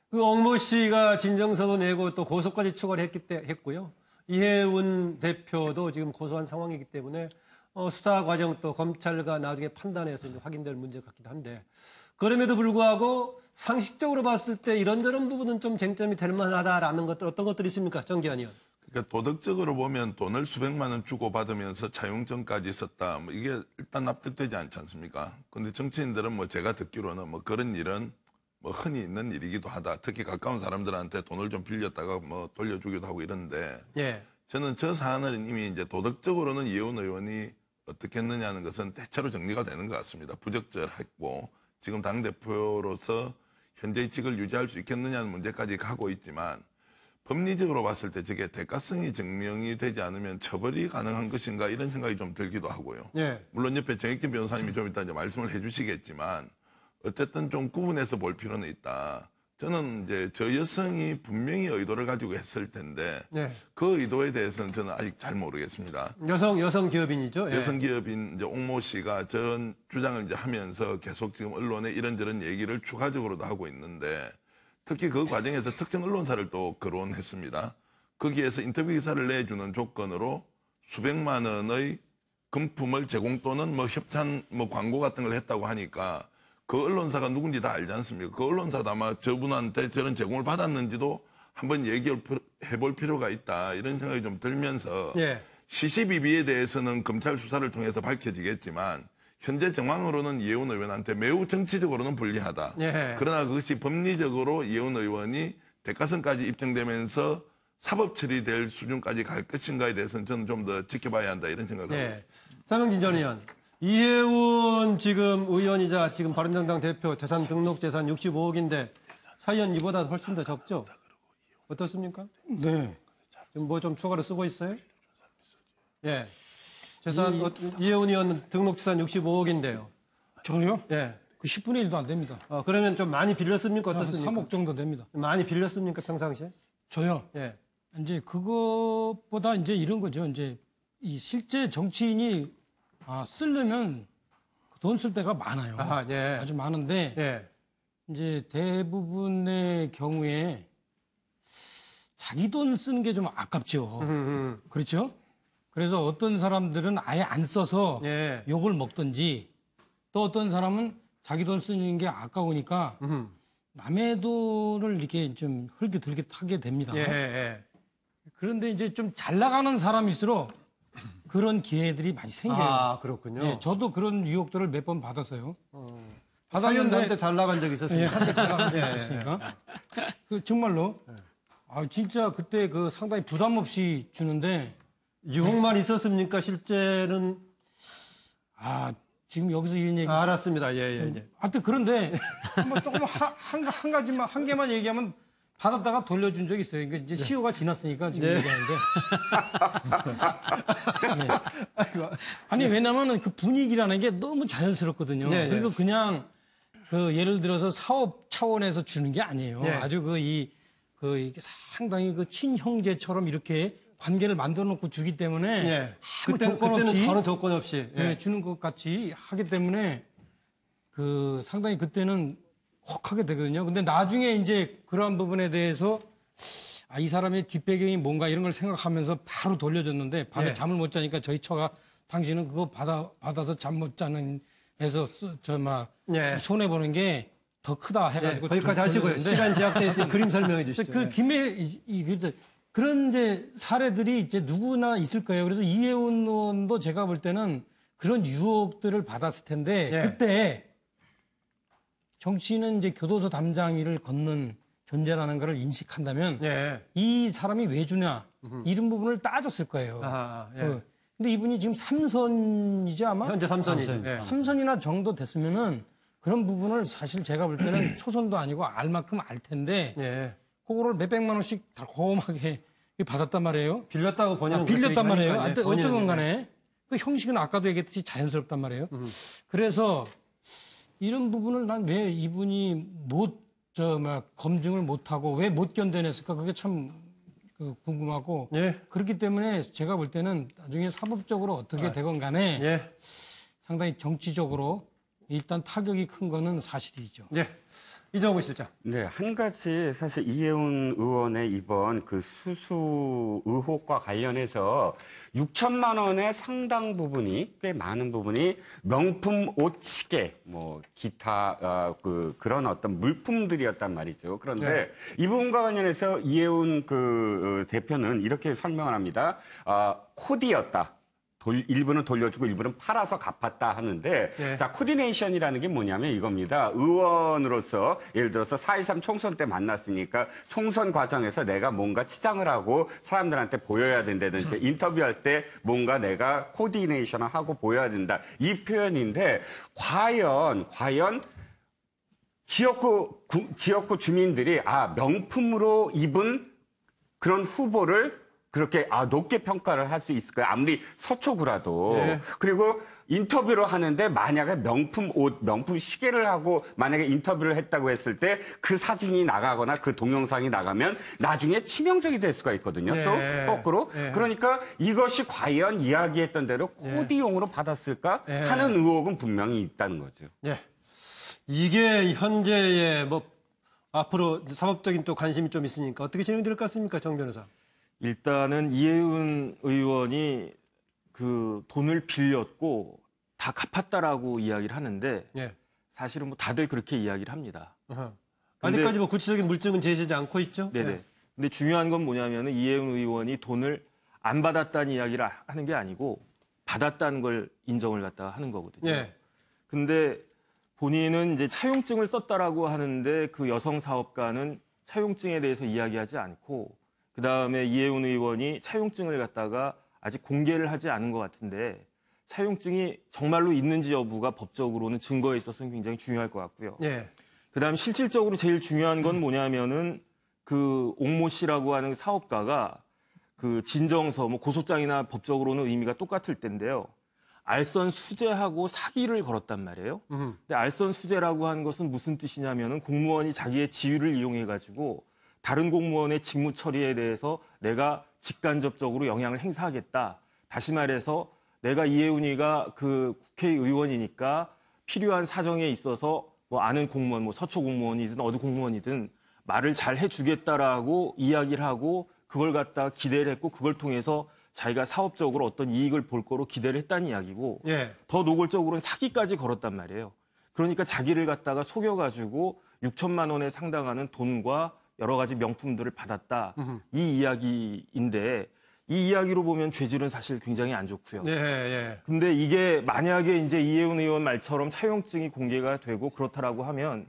그 옥모 씨가 진정서도 내고 또 고소까지 추가를 했고요. 이혜훈 대표도 지금 고소한 상황이기 때문에 수사 과정 또 검찰과 나중에 판단해서 이제 확인될 문제 같기도 한데, 그럼에도 불구하고 상식적으로 봤을 때 이런저런 부분은 좀 쟁점이 될 만하다라는 것들, 어떤 것들이 있습니까? 정기환 의원. 그러니까 도덕적으로 보면 돈을 수백만 원 주고 받으면서 차용증까지 썼다. 이게 일단 납득되지 않지 않습니까? 근데 정치인들은 제가 듣기로는 그런 일은 흔히 있는 일이기도 하다. 특히 가까운 사람들한테 돈을 좀 빌렸다가 돌려주기도 하고 이런데, 저는 저 사안을 이미 이제 도덕적으로는 이혜훈 의원이 어떻게 했느냐는 것은 대체로 정리가 되는 것 같습니다. 부적절했고, 지금 당대표로서 현재의 직을 유지할 수 있겠느냐는 문제까지 가고 있지만, 법리적으로 봤을 때 저게 대가성이 증명이 되지 않으면 처벌이 가능한 것인가 이런 생각이 좀 들기도 하고요. 물론 옆에 정익진 변호사님이 좀 이따 이제 말씀을 해주시겠지만, 어쨌든 좀 구분해서 볼 필요는 있다. 저는 이제 저 여성이 분명히 의도를 가지고 했을 텐데 그 의도에 대해서는 저는 아직 잘 모르겠습니다. 여성 기업인이죠. 여성 기업인 이제 옥모 씨가 저런 주장을 이제 하면서 계속 지금 언론에 이런저런 얘기를 추가적으로도 하고 있는데, 특히 그 과정에서 특정 언론사를 또 거론했습니다. 거기에서 인터뷰 기사를 내주는 조건으로 수백만 원의 금품을 제공 또는 협찬 광고 같은 걸 했다고 하니까, 그 언론사가 누군지 다 알지 않습니까? 그 언론사도 아마 저분한테 저런 제공을 받았는지도 한번 얘기해볼 필요가 있다. 이런 생각이 좀 들면서 시시비비에 대해서는 검찰 수사를 통해서 밝혀지겠지만, 현재 정황으로는 이혜훈 의원한테 매우 정치적으로는 불리하다. 그러나 그것이 법리적으로 이혜훈 의원이 대가성까지 입증되면서 사법 처리될 수준까지 갈 것인가에 대해서는 저는 좀 더 지켜봐야 한다. 이런 생각을 하고 있습니다. 장명진 전 의원. 이혜훈 지금 의원이자 지금 바른정당 대표 재산 등록 재산 65억인데 사연 이보다 훨씬 더 적죠? 어떻습니까? 네. 지금 좀 추가로 쓰고 있어요? 재산 이혜훈 의원 등록 재산 65억인데요. 저요? 그 10분의 1도 안 됩니다. 그러면 좀 많이 빌렸습니까? 어떻습니까? 3억 정도 됩니다. 많이 빌렸습니까? 평상시에? 저요? 이제 그것보다 이제 이런 거죠. 이제 이 실제 정치인이 쓰려면 돈 쓸 데가 많아요. 아주 많은데 이제 대부분의 경우에 자기 돈 쓰는 게 좀 아깝죠. 그렇죠? 그래서 어떤 사람들은 아예 안 써서 욕을 먹든지, 또 어떤 사람은 자기 돈 쓰는 게 아까우니까 남의 돈을 이렇게 좀 흘깃흘깃하게 됩니다. 그런데 이제 좀 잘 나가는 사람일수록 그런 기회들이 많이 생겨요. 그렇군요. 저도 그런 유혹들을 몇 번 받았어요. 한때 잘 나간 적이 있었어요. 한때 잘 나간 적이 있었으니까. 정말로. 진짜 그때 상당히 부담 없이 주는데. 유혹만 있었습니까? 실제는? 지금 여기서 이런 얘기. 알았습니다. 예. 하여튼 그런데 뭐 조금 한 가지만 한 개만 얘기하면 받았다가 돌려준 적이 있어요. 그러니까 이제 시효가 지났으니까 지금 얘기하는데. 네. 아니 왜냐면은 그 분위기라는 게 너무 자연스럽거든요. 그리고 그냥 그 예를 들어서 사업 차원에서 주는 게 아니에요. 아주 이게 상당히 그 친형제처럼 이렇게 관계를 만들어 놓고 주기 때문에 아무 그때는 전혀 조건 없이 주는 것 같이 하기 때문에 그 상당히 그때는 혹하게 되거든요. 근데 나중에 이제 그러한 부분에 대해서 이 사람의 뒷배경이 뭔가 이런 걸 생각하면서 바로 돌려줬는데 밤에 잠을 못 자니까 저희 처가 당신은 그거 받아서 잠 못 자는 해서 손해 보는 게 더 크다 해가지고 거기까지 하시고요. 시간 제약돼 있으니 그림 설명해 주시죠. 그 그런 이제 사례들이 이제 누구나 있을 거예요. 그래서 이혜훈 의원도 제가 볼 때는 그런 유혹들을 받았을 텐데 그때 정치인은 이제 교도소 담장이를 걷는 존재라는 것을 인식한다면 이 사람이 왜 주냐 이런 부분을 따졌을 거예요. 근데 이분이 지금 3선이죠 아마? 현재 3선이죠. 3선이나 정도 됐으면은 그런 부분을 사실 제가 볼 때는 초선도 아니고 알 만큼 알 텐데 그거를 몇백만 원씩 달콤하게 받았단 말이에요. 빌렸다고 본인은 빌렸단 말이에요. 어떤 간에 그 형식은 아까도 얘기했듯이 자연스럽단 말이에요. 그래서 이런 부분을 난 왜 이분이 검증을 못하고 왜 못 견뎌냈을까 그게 참 궁금하고 그렇기 때문에 제가 볼 때는 나중에 사법적으로 어떻게 되건 간에 상당히 정치적으로 일단 타격이 큰 거는 사실이죠. 이정우 실장. 네, 한 가지 사실 이혜훈 의원의 이번 그 수수 의혹과 관련해서 6천만 원의 상당 부분이 꽤 많은 부분이 명품 옷, 시계, 뭐 기타 그런 어떤 물품들이었단 말이죠. 그런데 이 부분과 관련해서 이혜훈 그 대표는 이렇게 설명을 합니다. 코디였다. 일부는 돌려주고 일부는 팔아서 갚았다 하는데 자 코디네이션이라는 게 뭐냐면 이겁니다. 의원으로서 예를 들어서 4.13 총선 때 만났으니까 총선 과정에서 내가 뭔가 치장을 하고 사람들한테 보여야 된다든지 인터뷰할 때 뭔가 내가 코디네이션을 하고 보여야 된다. 이 표현인데 과연 지역구 주민들이 명품으로 입은 그런 후보를 그렇게 높게 평가를 할 수 있을까요? 아무리 서초구라도. 그리고 인터뷰를 하는데 만약에 명품 옷, 명품 시계를 하고 만약에 인터뷰를 했다고 했을 때 그 사진이 나가거나 그 동영상이 나가면 나중에 치명적이 될 수가 있거든요. 또 거꾸로. 그러니까 이것이 과연 이야기했던 대로 코디용으로 받았을까 하는 의혹은 분명히 있다는 거죠. 이게 현재의 앞으로 사법적인 또 관심이 좀 있으니까 어떻게 진행될 것 같습니까, 정 변호사? 일단은 이혜훈 의원이 그 돈을 빌렸고 다 갚았다라고 이야기를 하는데 사실은 다들 그렇게 이야기를 합니다. 아직까지 구체적인 물증은 제시하지 않고 있죠? 네네. 근데 중요한 건 뭐냐면은 이혜훈 의원이 돈을 안 받았다는 이야기를 하는 게 아니고 받았다는 걸 인정을 갖다가 하는 거거든요. 근데 본인은 이제 차용증을 썼다라고 하는데 그 여성 사업가는 차용증에 대해서 이야기하지 않고 그다음에 이혜훈 의원이 차용증을 갖다가 아직 공개를 하지 않은 것 같은데 차용증이 정말로 있는지 여부가 법적으로는 증거에 있어서는 굉장히 중요할 것 같고요. 그다음 실질적으로 제일 중요한 건 뭐냐면은 그 옥모 씨라고 하는 사업가가 그 진정서 고소장이나 법적으로는 의미가 똑같을 텐데요. 알선 수재하고 사기를 걸었단 말이에요. 근데 알선 수재라고 하는 것은 무슨 뜻이냐면은 공무원이 자기의 지위를 이용해 가지고 다른 공무원의 직무 처리에 대해서 내가 직간접적으로 영향을 행사하겠다. 다시 말해서 내가 이혜훈이가 그 국회의원이니까 필요한 사정에 있어서 아는 공무원, 서초 공무원이든 어디 공무원이든 말을 잘 해주겠다라고 이야기를 하고 그걸 갖다 기대를 했고 그걸 통해서 자기가 사업적으로 어떤 이익을 볼 거로 기대를 했다는 이야기고 더 노골적으로는 사기까지 걸었단 말이에요. 그러니까 자기를 갖다가 속여가지고 6천만 원에 상당하는 돈과 여러 가지 명품들을 받았다. 이 이야기인데 이 이야기로 보면 죄질은 사실 굉장히 안 좋고요. 근데 이게 만약에 이제 이혜훈 의원 말처럼 차용증이 공개가 되고 그렇다라고 하면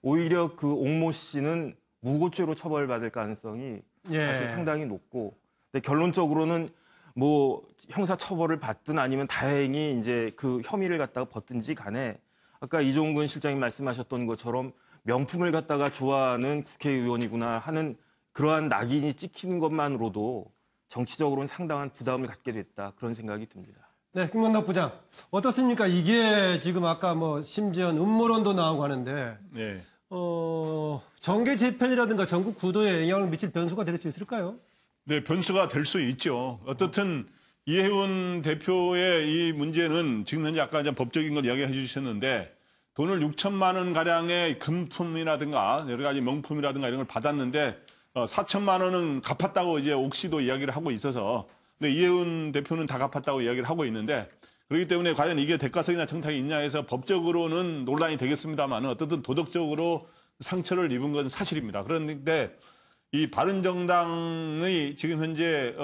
오히려 그 옥모 씨는 무고죄로 처벌받을 가능성이 사실 상당히 높고 근데 결론적으로는 뭐 형사 처벌을 받든 아니면 다행히 이제 그 혐의를 갖다가 벗든지 간에 아까 이종근 실장님 말씀하셨던 것처럼 명품을 갖다가 좋아하는 국회의원이구나 하는 그러한 낙인이 찍히는 것만으로도 정치적으로는 상당한 부담을 갖게 됐다 그런 생각이 듭니다. 네, 김건덕 부장 어떻습니까? 이게 지금 아까 뭐 심지어 음모론도 나오고 하는데 네. 정계 재편이라든가 전국 구도에 영향을 미칠 변수가 될 수 있을까요? 네, 변수가 될 수 있죠. 어떻든 이해훈 대표의 이 문제는 지금 현재 아까 이제 법적인 걸 이야기해 주셨는데 돈을 6천만 원 가량의 금품이라든가 여러 가지 명품이라든가 이런 걸 받았는데 4천만 원은 갚았다고 이제 옥시도 이야기를 하고 있어서 근데 이해훈 대표는 다 갚았다고 이야기를 하고 있는데 그렇기 때문에 과연 이게 대가성이나 청탁이 있냐 해서 법적으로는 논란이 되겠습니다만 어쨌든 도덕적으로 상처를 입은 것은 사실입니다. 그런데 이 바른정당의 지금 현재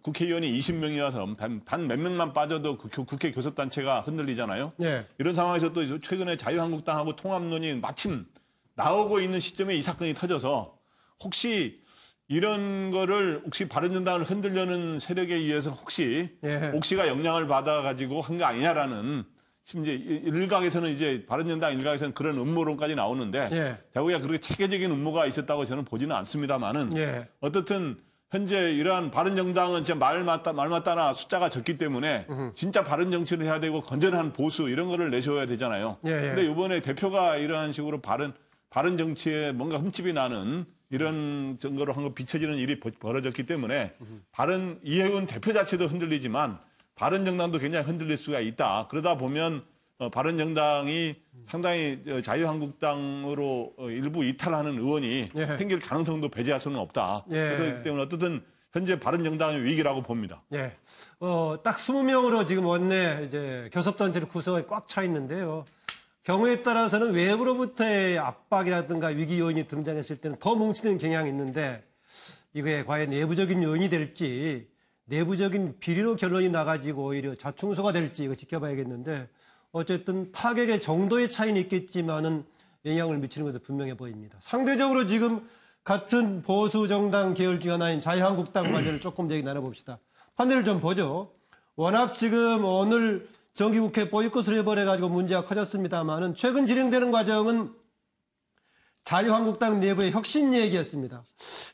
국회의원이 20명이어서 단 몇 명만 빠져도 국회 교섭단체가 흔들리잖아요. 네. 이런 상황에서 또 최근에 자유한국당하고 통합론이 마침 나오고 있는 시점에 이 사건이 터져서 혹시 이런 거를 혹시 바른정당을 흔들려는 세력에 의해서 혹시 옥시가 영향을 받아가지고 한 거 아니냐라는 심지어 일각에서는 이제 바른정당 일각에서는 그런 음모론까지 나오는데 대구가 그렇게 체계적인 음모가 있었다고 저는 보지는 않습니다만은 어떻든 현재 이러한 바른정당은 진짜 말 맞다나 숫자가 적기 때문에 진짜 바른 정치를 해야 되고 건전한 보수 이런 거를 내세워야 되잖아요. 근데 이번에 대표가 이러한 식으로 바른 정치에 뭔가 흠집이 나는 이런 증거로 한 거 비춰지는 일이 벌어졌기 때문에 이해훈 대표 자체도 흔들리지만 바른정당도 굉장히 흔들릴 수가 있다. 그러다 보면 바른정당이 상당히 자유한국당으로 일부 이탈하는 의원이 생길 가능성도 배제할 수는 없다. 그렇기 때문에 어쨌든 현재 바른정당의 위기라고 봅니다. 딱 20명으로 지금 원내 이제 교섭단체를 구성에 꽉 차 있는데요. 경우에 따라서는 외부로부터의 압박이라든가 위기 요인이 등장했을 때는 더 뭉치는 경향이 있는데 이거에 과연 내부적인 요인이 될지 내부적인 비리로 결론이 나가지고 오히려 자충수가 될지 이거 지켜봐야겠는데 어쨌든 타격의 정도의 차이는 있겠지만은 영향을 미치는 것은 분명해 보입니다. 상대적으로 지금 같은 보수 정당 계열 중 하나인 자유한국당 관련을 조금 얘기 나눠봅시다. 판례를 좀 보죠. 워낙 지금 오늘 정기국회 보이콧을 해버려가지고 문제가 커졌습니다만은 최근 진행되는 과정은 자유한국당 내부의 혁신 얘기였습니다.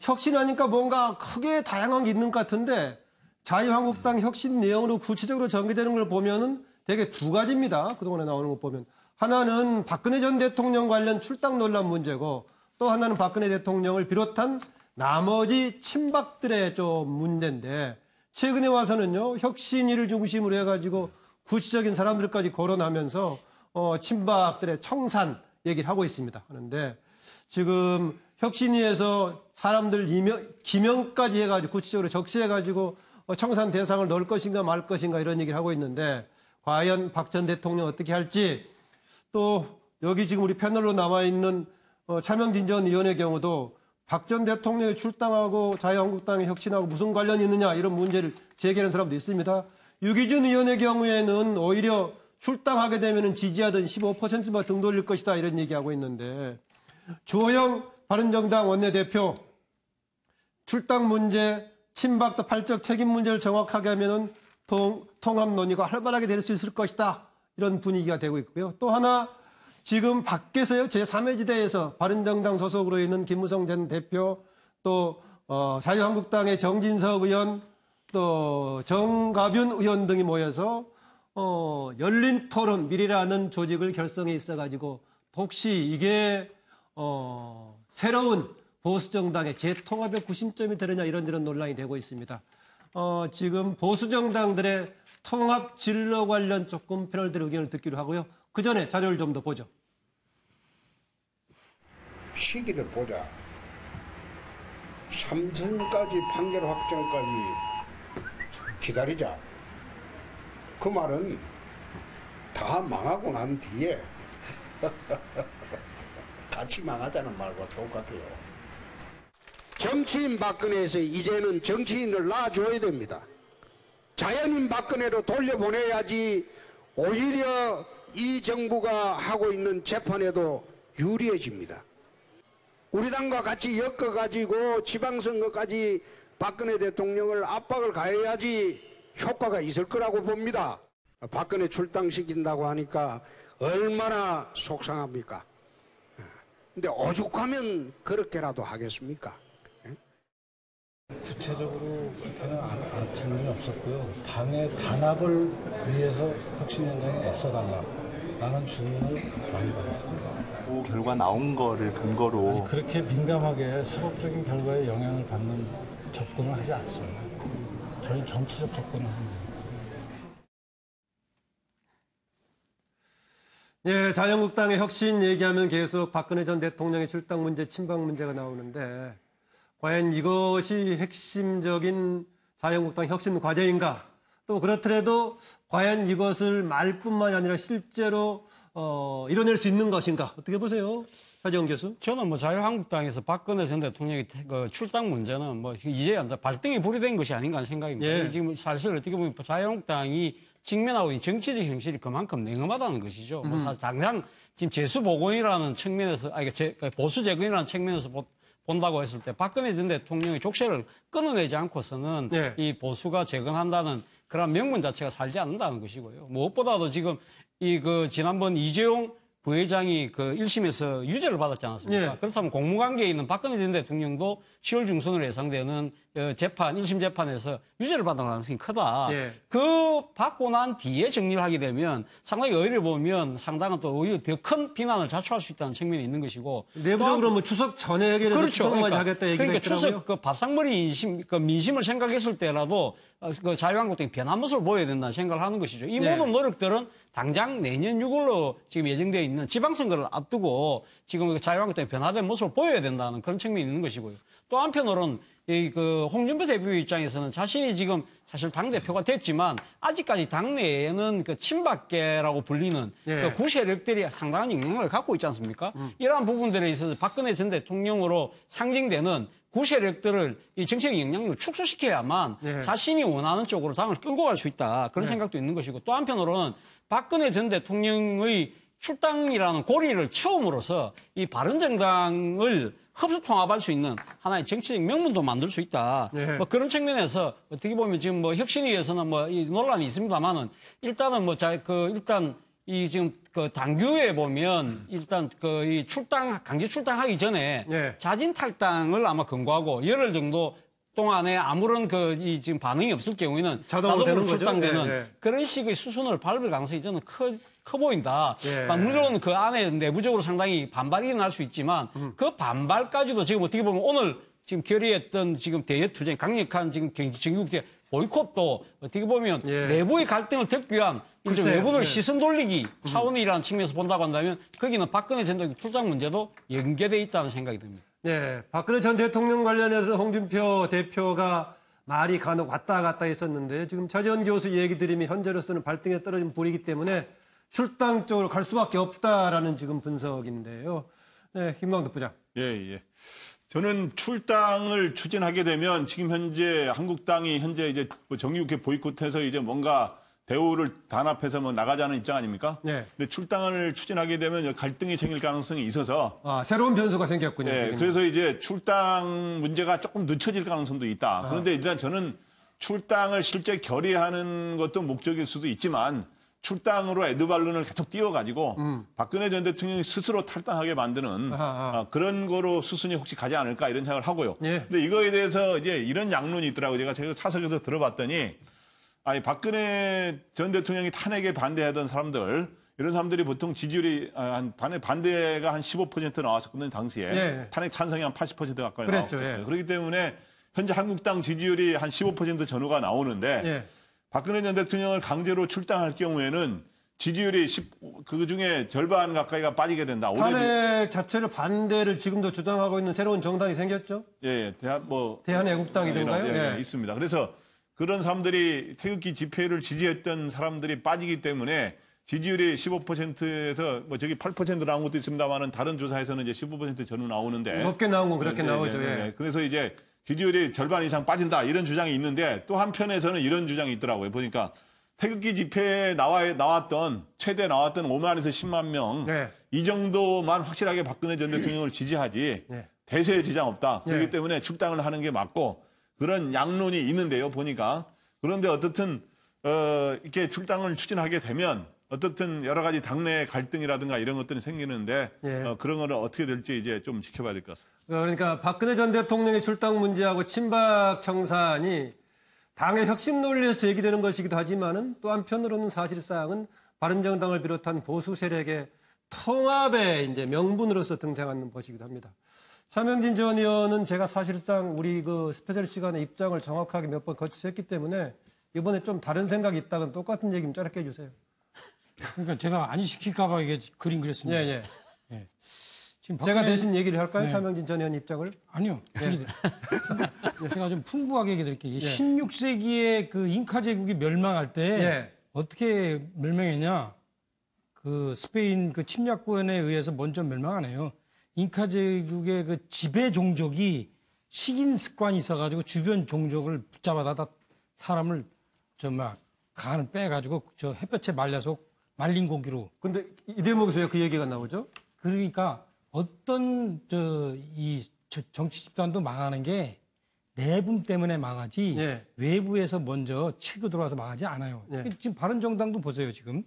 혁신하니까 뭔가 크게 다양한 게 있는 것 같은데 자유한국당 혁신 내용으로 구체적으로 전개되는 걸 보면은 되게 두 가지입니다. 그동안에 나오는 것 보면. 하나는 박근혜 전 대통령 관련 출당 논란 문제고 또 하나는 박근혜 대통령을 비롯한 나머지 친박들의 좀 문제인데 최근에 와서는요, 혁신위를 중심으로 해가지고 구체적인 사람들까지 거론하면서 친박들의 청산 얘기를 하고 있습니다. 하는데 지금 혁신위에서 사람들 기명까지 해가지고 구체적으로 적시해가지고 청산 대상을 넣을 것인가 말 것인가 이런 얘기를 하고 있는데 과연 박 전 대통령 어떻게 할지 또 여기 지금 우리 패널로 나와 있는 차명진 전 의원의 경우도 박 전 대통령이 출당하고 자유한국당의 혁신하고 무슨 관련이 있느냐 이런 문제를 제기하는 사람도 있습니다. 유기준 의원의 경우에는 오히려 출당하게 되면 지지하던 15%만 등 돌릴 것이다 이런 얘기하고 있는데 주호영 바른정당 원내대표 출당 문제 친박도 팔적 책임 문제를 정확하게 하면은 통합 논의가 활발하게 될 수 있을 것이다 이런 분위기가 되고 있고요. 또 하나 지금 밖에서요 제3의 지대에서 바른정당 소속으로 있는 김무성 전 대표 또 자유한국당의 정진석 의원 또 정가균 의원 등이 모여서 열린 토론 미래라는 조직을 결성해 있어가지고 혹시 이게 새로운 보수정당의 재통합의 구심점이 되느냐 이런저런 논란이 되고 있습니다. 지금 보수정당들의 통합 진로 관련 조금 패널들의 의견을 듣기로 하고요. 그 전에 자료를 좀 더 보죠. 시기를 보자. 삼선까지 판결 확정까지 기다리자. 그 말은 다 망하고 난 뒤에 같이 망하자는 말과 똑같아요. 정치인 박근혜에서 이제는 정치인을 놔줘야 됩니다. 자연인 박근혜로 돌려보내야지 오히려 이 정부가 하고 있는 재판에도 유리해집니다. 우리 당과 같이 엮어가지고 지방선거까지 박근혜 대통령을 압박을 가해야지 효과가 있을 거라고 봅니다. 박근혜 출당시킨다고 하니까 얼마나 속상합니까? 근데 오죽하면 그렇게라도 하겠습니까? 구체적으로 그렇게는 질문이 없었고요. 당의 단합을 위해서 혁신위원장이 애써달라라는 주문을 많이 받았습니다. 그 결과 나온 거를 근거로 아니, 그렇게 민감하게 사법적인 결과에 영향을 받는 접근을 하지 않습니다. 저희는 정치적 접근을 합니다. 예, 자유한국당의 혁신 얘기하면 계속 박근혜 전 대통령의 출당 문제, 친박 문제가 나오는데 과연 이것이 핵심적인 자유한국당 혁신 과제인가? 또 그렇더라도 과연 이것을 말뿐만이 아니라 실제로 이뤄낼 수 있는 것인가? 어떻게 보세요? 하재원 교수? 저는 뭐 자유한국당에서 박근혜 전 대통령의 그 출당 문제는 뭐 이제 발등에 불이 된 것이 아닌가 하는 생각입니다. 예. 지금 사실 어떻게 보면 자유한국당이 직면하고 있는 정치적 현실이 그만큼 냉엄하다는 것이죠. 뭐 사실 당장 지금 재수복원이라는 측면에서, 보수 재건이라는 측면에서 본다고 했을 때 박근혜 전 대통령의 족쇄를 끊어내지 않고서는 예. 이 보수가 재건한다는 그런 명분 자체가 살지 않는다는 것이고요. 무엇보다도 지금 지난번 이재용 부회장이 1심에서 유죄를 받았지 않았습니까? 예. 그렇다면 공무관계에 있는 박근혜 전 대통령도 10월 중순으로 예상되는 1심 재판에서 유죄를 받을 가능성이 크다. 예. 그 받고 난 뒤에 정리를 하게 되면 상당히 오히려 보면 상당한 또 오히려 더 큰 비난을 자초할 수 있다는 측면이 있는 것이고. 내부적으로 뭐 추석 전에 해결해서 그렇죠. 추석까지 하겠다 얘기를 그러니까 했더라고요. 추석 밥상머리 민심을 생각했을 때라도 자유한국당이 변한 모습을 보여야 된다는 생각을 하는 것이죠. 이 모든 노력들은 당장 내년 6월로 지금 예정되어 있는 지방선거를 앞두고 지금 자유한국당이 변화된 모습을 보여야 된다는 그런 측면이 있는 것이고요. 또 한편으로는 홍준표 대표 입장에서는 자신이 지금 사실 당대표가 됐지만 아직까지 당내에는 친박계라고 불리는 예. 구 세력들이 상당한 영향을 갖고 있지 않습니까? 이러한 부분들에 있어서 박근혜 전 대통령으로 상징되는 구 세력들을 이 정치적 영향력을 축소시켜야만 예. 자신이 원하는 쪽으로 당을 끌고 갈 수 있다. 그런 생각도 있는 것이고 또 한편으로는 박근혜 전 대통령의 출당이라는 고리를 채움으로써 이 바른정당을 흡수 통합할 수 있는 하나의 정치적 명분도 만들 수 있다. 예. 뭐 그런 측면에서 어떻게 보면 지금 뭐 혁신위에서는 뭐 이 논란이 있습니다만은 일단은 일단 이 지금 당규에 보면 일단 이 강제 출당하기 전에 예. 자진 탈당을 아마 권고하고 열흘 정도 동안에 아무런 지금 반응이 없을 경우에는 자동으로 되는 거죠? 출당되는 예, 예. 그런 식의 수순을 밟을 가능성이 저는 커 보인다. 예. 물론 그 안에 내부적으로 상당히 반발이 일어날 수 있지만 그 반발까지도 지금 어떻게 보면 오늘 지금 결의했던 지금 대여 투쟁 강력한 지금 정규국제 보이콧도 어떻게 보면 예. 내부의 갈등을 덮기 위한 일종 글쎄요. 외부를 예. 시선 돌리기 차원이라는 측면에서 본다고 한다면 거기는 박근혜 전 대통령 출당 문제도 연계돼 있다는 생각이 듭니다. 네, 박근혜 전 대통령 관련해서 홍준표 대표가 말이 간혹 왔다 갔다 했었는데 지금 차재원 교수 얘기 들으면 현재로서는 발등에 떨어진 불이기 때문에 출당 쪽으로 갈 수밖에 없다라는 지금 분석인데요. 네, 김광덕 부장. 예. 저는 출당을 추진하게 되면 지금 현재 한국당이 현재 이제 정기국회 보이콧해서 이제 뭔가 대우를 단합해서 나가자는 입장 아닙니까? 네. 근데 출당을 추진하게 되면 갈등이 생길 가능성이 있어서. 새로운 변수가 생겼군요. 네, 그래서 이제 출당 문제가 조금 늦춰질 가능성도 있다. 그런데 일단 저는 출당을 실제 결의하는 것도 목적일 수도 있지만 출당으로 에드발론을 계속 띄워가지고 박근혜 전 대통령이 스스로 탈당하게 만드는 그런 거로 수순이 혹시 가지 않을까 이런 생각을 하고요. 예. 근데 이거에 대해서 이제 이런 양론이 있더라고요. 제가 사석에서 들어봤더니 박근혜 전 대통령이 탄핵에 반대하던 사람들 이런 사람들이 보통 지지율이 반대가 한 15% 나왔었거든요. 당시에. 예. 탄핵 찬성이 한 80% 가까이 그랬죠. 나왔었어요. 예. 그렇기 때문에 현재 한국당 지지율이 한 15% 전후가 나오는데 예. 박근혜 전 대통령을 강제로 출당할 경우에는 지지율이 그 중에 절반 가까이가 빠지게 된다. 탄핵 자체를 반대를 지금도 주장하고 있는 새로운 정당이 생겼죠? 예, 대한애국당이던가요? 예, 있습니다. 그래서 그런 사람들이 태극기 집회를 지지했던 사람들이 빠지기 때문에 지지율이 15%에서 저기 8% 나온 것도 있습니다만은 다른 조사에서는 이제 15% 전후 나오는데 높게 나온 건 그렇게 나오죠. 예. 그래서 이제 지지율이 절반 이상 빠진다 이런 주장이 있는데 또 한편에서는 이런 주장이 있더라고요. 보니까 태극기 집회에 최대 나왔던 5만에서 10만 명 이 정도만 확실하게 박근혜 전 대통령을 지지하지 대세에 지장 없다. 그렇기 때문에 출당을 하는 게 맞고 그런 양론이 있는데요. 보니까 그런데 어떻든 이렇게 출당을 추진하게 되면 어떻든 여러 가지 당내 갈등이라든가 이런 것들이 생기는데 예. 그런 거는 어떻게 될지 이제 좀 지켜봐야 될 것 같습니다. 그러니까 박근혜 전 대통령의 출당 문제하고 친박 청산이 당의 혁신 논리에서 제기되는 것이기도 하지만은 또 한편으로는 사실상은 바른정당을 비롯한 보수 세력의 통합의 이제 명분으로서 등장하는 것이기도 합니다. 차명진 전 의원은 제가 사실상 우리 그 스페셜 시간에 입장을 정확하게 몇 번 거쳐서 했기 때문에 이번에 좀 다른 생각이 있다면 똑같은 얘기면 짧게 해주세요. 그러니까 제가 안 시킬까봐 이게 그림 그렸습니다. 예, 예. 예. 지금 제가 박근혜- 대신 얘기를 할까요? 네. 차명진 전 의원 입장을? 아니요. 예. 제가 좀 풍부하게 얘기 드릴게요. 예. 16세기에 그 잉카 제국이 멸망할 때 예. 어떻게 멸망했냐? 그 스페인 그 침략군에 의해서 먼저 멸망 안 해요. 잉카 제국의 그 지배 종족이 식인 습관이 있어가지고 주변 종족을 붙잡아다 사람을 간을 빼가지고 저 햇볕에 말려서 말린 고기로. 근데 이 대목에서 왜 그 얘기가 나오죠? 그러니까 어떤 정치 집단도 망하는 게 내분 때문에 망하지 예. 외부에서 먼저 치고 들어와서 망하지 않아요. 예. 지금 바른정당도 보세요 지금.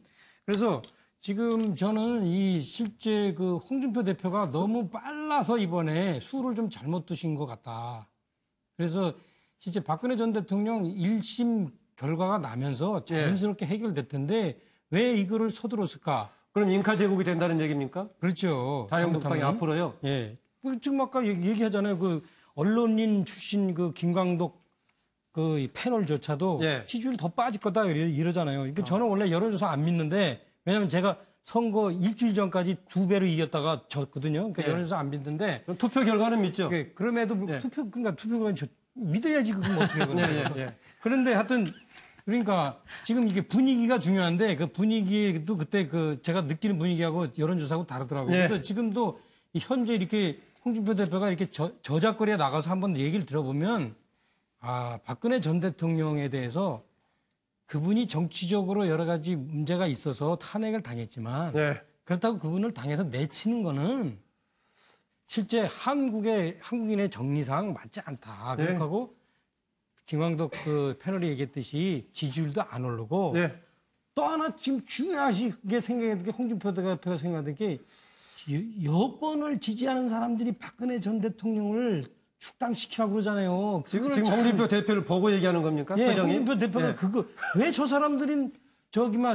그래서 지금 저는 이 실제 그 홍준표 대표가 너무 빨라서 이번에 수를 좀 잘못 두신 것 같다. 그래서 실제 박근혜 전 대통령 1심 결과가 나면서 자연스럽게 해결될 텐데 왜 이거를 서두렀을까? 그럼 잉카 제국이 된다는 얘기입니까? 그렇죠. 자유한국당이 잘못하면. 앞으로요? 예. 지금 아까 얘기하잖아요. 그 언론인 출신 그 김광덕 그 패널조차도 예. 지지율 더 빠질 거다 이러잖아요. 그러니까 저는 원래 여론조사 안 믿는데 왜냐면 제가 선거 일주일 전까지 2배로 이겼다가 졌거든요. 그러니까 예. 여론조사 안 믿는데 그럼 투표 결과는 믿죠? 예, 그럼에도 예. 투표 결과는 믿어야지 그건 어떻게 해요. 예. 그런데 하여튼 그러니까 지금 이게 분위기가 중요한데 그 분위기도 그때 그 제가 느끼는 분위기하고 여론조사하고 다르더라고요. 예. 그래서 지금도 이 현재 이렇게 홍준표 대표가 이렇게 저작거리에 나가서 한번 얘기를 들어보면 아, 박근혜 전 대통령에 대해서 그분이 정치적으로 여러 가지 문제가 있어서 탄핵을 당했지만 예. 그렇다고 그분을 당해서 내치는 거는 실제 한국인의 정리상 맞지 않다. 네. 그렇고 김광덕 그 패널이 얘기했듯이 지지율도 안 오르고 예. 또 하나 지금 중요하게 생각했던 게 홍준표 대표가 생각했던 게 여권을 지지하는 사람들이 박근혜 전 대통령을 축당시키라고 그러잖아요. 지금 그걸 참- 홍준표 대표를 보고 얘기하는 겁니까? 예, 표정이? 홍준표 대표가 예. 그거 왜 저 사람들은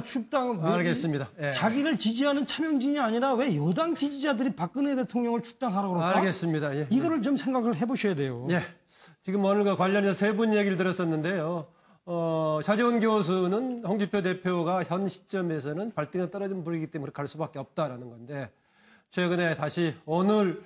출당 알겠습니다. 예. 자기를 지지하는 차명진이 아니라 왜 여당 지지자들이 박근혜 대통령을 축당하라고 그럴까? 알겠습니다. 예. 이거를 좀 생각을 해보셔야 돼요. 예. 지금 오늘 그 관련해서 세 분 얘기를 들었었는데요. 차재원 교수는 홍준표 대표가 현 시점에서는 발등에 떨어진 불이기 때문에 갈 수밖에 없다라는 건데 최근에 다시 오늘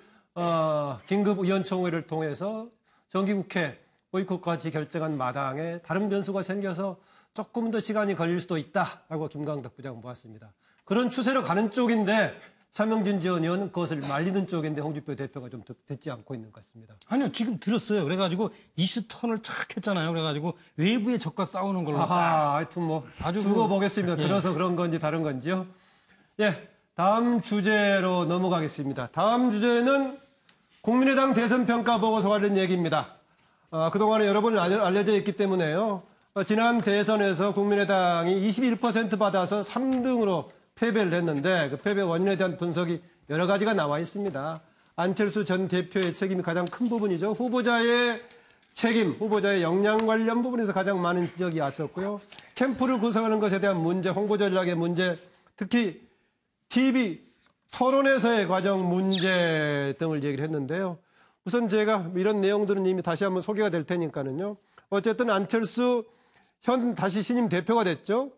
긴급 의원총회를 통해서 정기국회 보이콧까지 결정한 마당에 다른 변수가 생겨서 조금 더 시간이 걸릴 수도 있다라고 김광덕 부장은 보았습니다. 그런 추세로 가는 쪽인데 차명진 전 의원은 그것을 말리는 쪽인데 홍준표 대표가 좀 듣지 않고 있는 것 같습니다. 아니요, 지금 들었어요. 그래가지고 이슈 턴을 착 했잖아요. 그래가지고 외부의 적과 싸우는 걸로. 하여튼 뭐 아주 두고 보겠습니다. 예. 들어서 그런 건지 다른 건지요. 예, 다음 주제로 넘어가겠습니다. 다음 주제는 국민의당 대선 평가 보고서 관련 얘기입니다. 그동안에 여러 번 알려져 있기 때문에요. 지난 대선에서 국민의당이 21% 받아서 3등으로 패배를 했는데 그 패배 원인에 대한 분석이 여러 가지가 나와 있습니다. 안철수 전 대표의 책임이 가장 큰 부분이죠. 후보자의 책임, 후보자의 역량 관련 부분에서 가장 많은 지적이 왔었고요. 캠프를 구성하는 것에 대한 문제, 홍보 전략의 문제, 특히 TV 토론에서의 과정 문제 등을 얘기를 했는데요. 우선 제가 이런 내용들은 이미 다시 한번 소개가 될 테니까는요. 어쨌든 안철수 다시 신임 대표가 됐죠.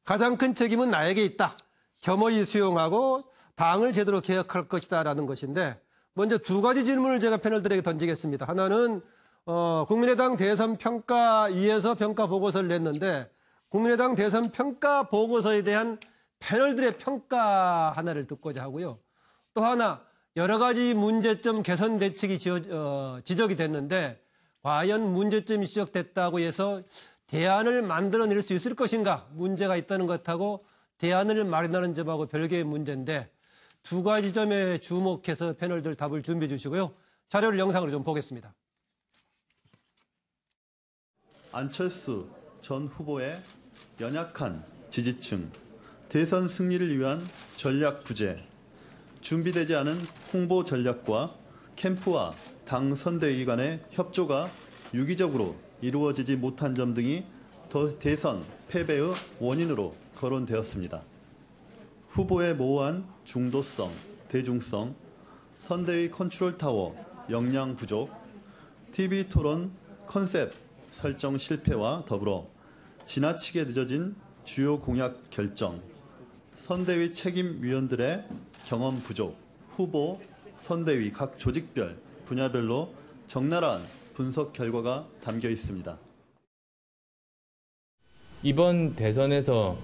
가장 큰 책임은 나에게 있다. 겸허히 수용하고 당을 제대로 개혁할 것이다라는 것인데 먼저 두 가지 질문을 제가 패널들에게 던지겠습니다. 하나는 국민의당 대선 평가위에서 평가 보고서를 냈는데 국민의당 대선 평가 보고서에 대한 패널들의 평가 하나를 듣고자 하고요. 또 하나 여러 가지 문제점 개선 대책이 지적이 됐는데 과연 문제점이 지적됐다고 해서 대안을 만들어낼 수 있을 것인가 문제가 있다는 것하고 대안을 마련하는 점하고 별개의 문제인데 두 가지 점에 주목해서 패널들 답을 준비해 주시고요. 자료를 영상으로 좀 보겠습니다. 안철수 전 후보의 연약한 지지층, 대선 승리를 위한 전략 부재, 준비되지 않은 홍보 전략과 캠프와 당 선대위 간의 협조가 유기적으로 이루어지지 못한 점 등이 대선 패배의 원인으로 거론되었습니다. 후보의 모호한 중도성, 대중성, 선대위 컨트롤 타워 역량 부족, TV 토론 컨셉 설정 실패와 더불어 지나치게 늦어진 주요 공약 결정, 선대위 책임위원들의 경험 부족, 후보, 선대위 각 조직별, 분야별로 적나라한 분석 결과가 담겨 있습니다. 이번 대선에서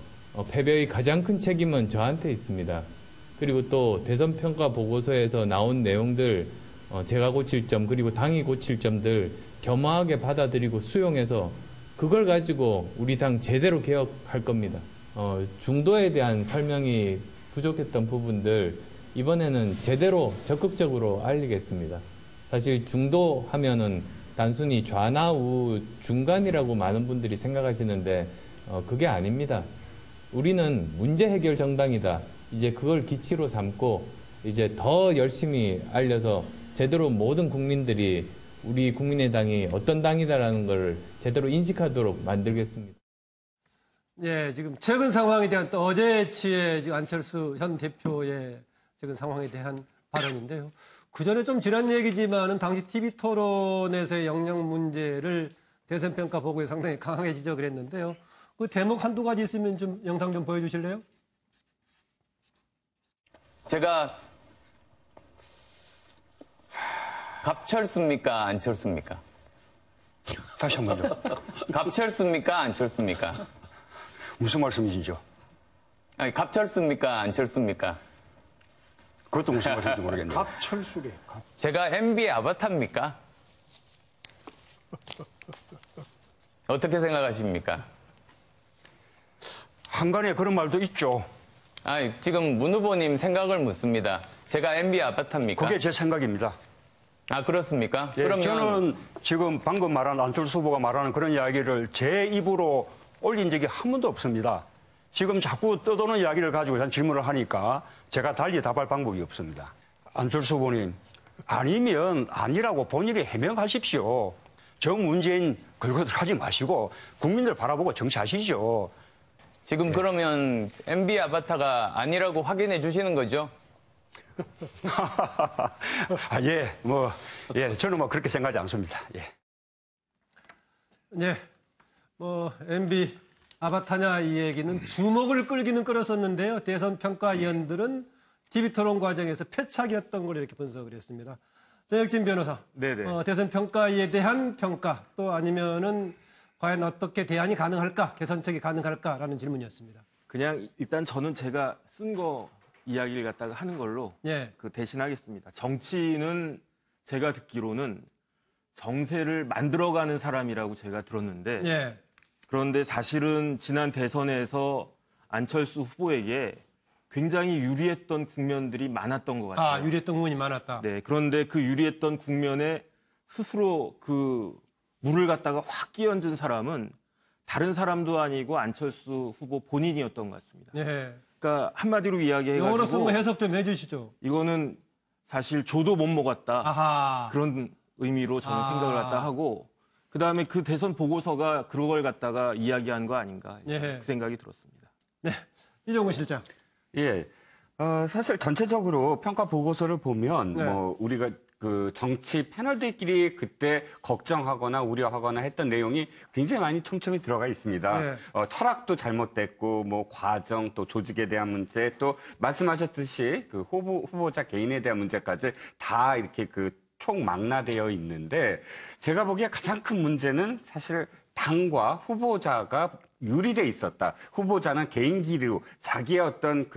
패배의 가장 큰 책임은 저한테 있습니다. 그리고 또 대선 평가 보고서에서 나온 내용들, 제가 고칠 점 그리고 당이 고칠 점들 겸허하게 받아들이고 수용해서 그걸 가지고 우리 당 제대로 개혁할 겁니다. 중도에 대한 설명이 부족했던 부분들 이번에는 제대로 적극적으로 알리겠습니다. 사실 중도 하면은 단순히 좌나 우 중간이라고 많은 분들이 생각하시는데 그게 아닙니다. 우리는 문제 해결 정당이다. 이제 그걸 기치로 삼고 이제 더 열심히 알려서 제대로 모든 국민들이 우리 국민의당이 어떤 당이다라는 걸 제대로 인식하도록 만들겠습니다. 예, 지금 최근 상황에 대한 또 어제치의 지금 안철수 현 대표의 최근 상황에 대한 발언인데요. 그 전에 좀 지난 얘기지만은 당시 TV 토론에서의 역량 문제를 대선 평가 보고에 상당히 강하게 지적을 했는데요. 그 대목 한두 가지 있으면 좀 영상 좀 보여주실래요? 제가 갑철수입니까? 안철수입니까? 다시 한 번요. 갑철수입니까? 안철수입니까? 무슨 말씀이시죠? 아니, 갑철수입니까? 안철수입니까? 그것도 무슨 말씀인지 모르겠네요. 갑철수래. 제가 MB의 아바타입니까? 어떻게 생각하십니까? 한간에 그런 말도 있죠. 아니, 지금 문 후보님 생각을 묻습니다. 제가 MB의 아바타입니까? 그게 제 생각입니다. 아, 그렇습니까? 예, 그러면 저는 지금 방금 말한 안철수 후보가 말하는 그런 이야기를 제 입으로 올린 적이 한 번도 없습니다. 지금 자꾸 떠도는 이야기를 가지고 질문을 하니까 제가 달리 답할 방법이 없습니다. 안철수 후보님, 아니면 아니라고 본인이 해명하십시오. 정문재인 걸고 하지 마시고 국민들 바라보고 정치하시죠. 지금 그러면 MB 아바타가 아니라고 확인해 주시는 거죠? 아, 예, 저는 그렇게 생각하지 않습니다. 예. 네, MB 아바타냐 이 얘기는 주목을 끌기는 끌었었는데요. 대선 평가위원들은 TV 토론 과정에서 패착이었던 걸 이렇게 분석을 했습니다. 전혁진 변호사, 네네. 대선 평가에 대한 평가 또 아니면은 과연 어떻게 대안이 가능할까, 개선책이 가능할까라는 질문이었습니다. 그냥 일단 저는 제가 쓴 거 이야기를 갖다가 하는 걸로 예. 대신하겠습니다. 정치는 제가 듣기로는 정세를 만들어가는 사람이라고 제가 들었는데 예. 그런데 사실은 지난 대선에서 안철수 후보에게 굉장히 유리했던 국면들이 많았던 것 같아요. 아, 유리했던 국면이 많았다. 네, 그런데 그 유리했던 국면에 스스로 그 물을 갖다가 확 끼얹은 사람은 다른 사람도 아니고 안철수 후보 본인이었던 것 같습니다. 예. 그러니까 한마디로 이야기해가지고 영어로 쓴 거 해석 좀 해주시죠. 이거는 사실 조도 못 먹었다. 아하. 그런 의미로 저는 생각을 갖다 하고 그다음에 그 대선 보고서가 그걸 갖다가 이야기한 거 아닌가 예. 그 생각이 들었습니다. 네, 이종훈 실장. 예, 사실 전체적으로 평가 보고서를 보면 네. 우리가 그 정치 패널들끼리 그때 걱정하거나 우려하거나 했던 내용이 굉장히 많이 촘촘히 들어가 있습니다. 네. 철학도 잘못됐고 과정 또 조직에 대한 문제 또 말씀하셨듯이 그 후보자 개인에 대한 문제까지 다 이렇게 총망라되어 있는데 제가 보기에 가장 큰 문제는 사실 당과 후보자가 유리돼 있었다. 후보자는 개인기로 자기의 어떤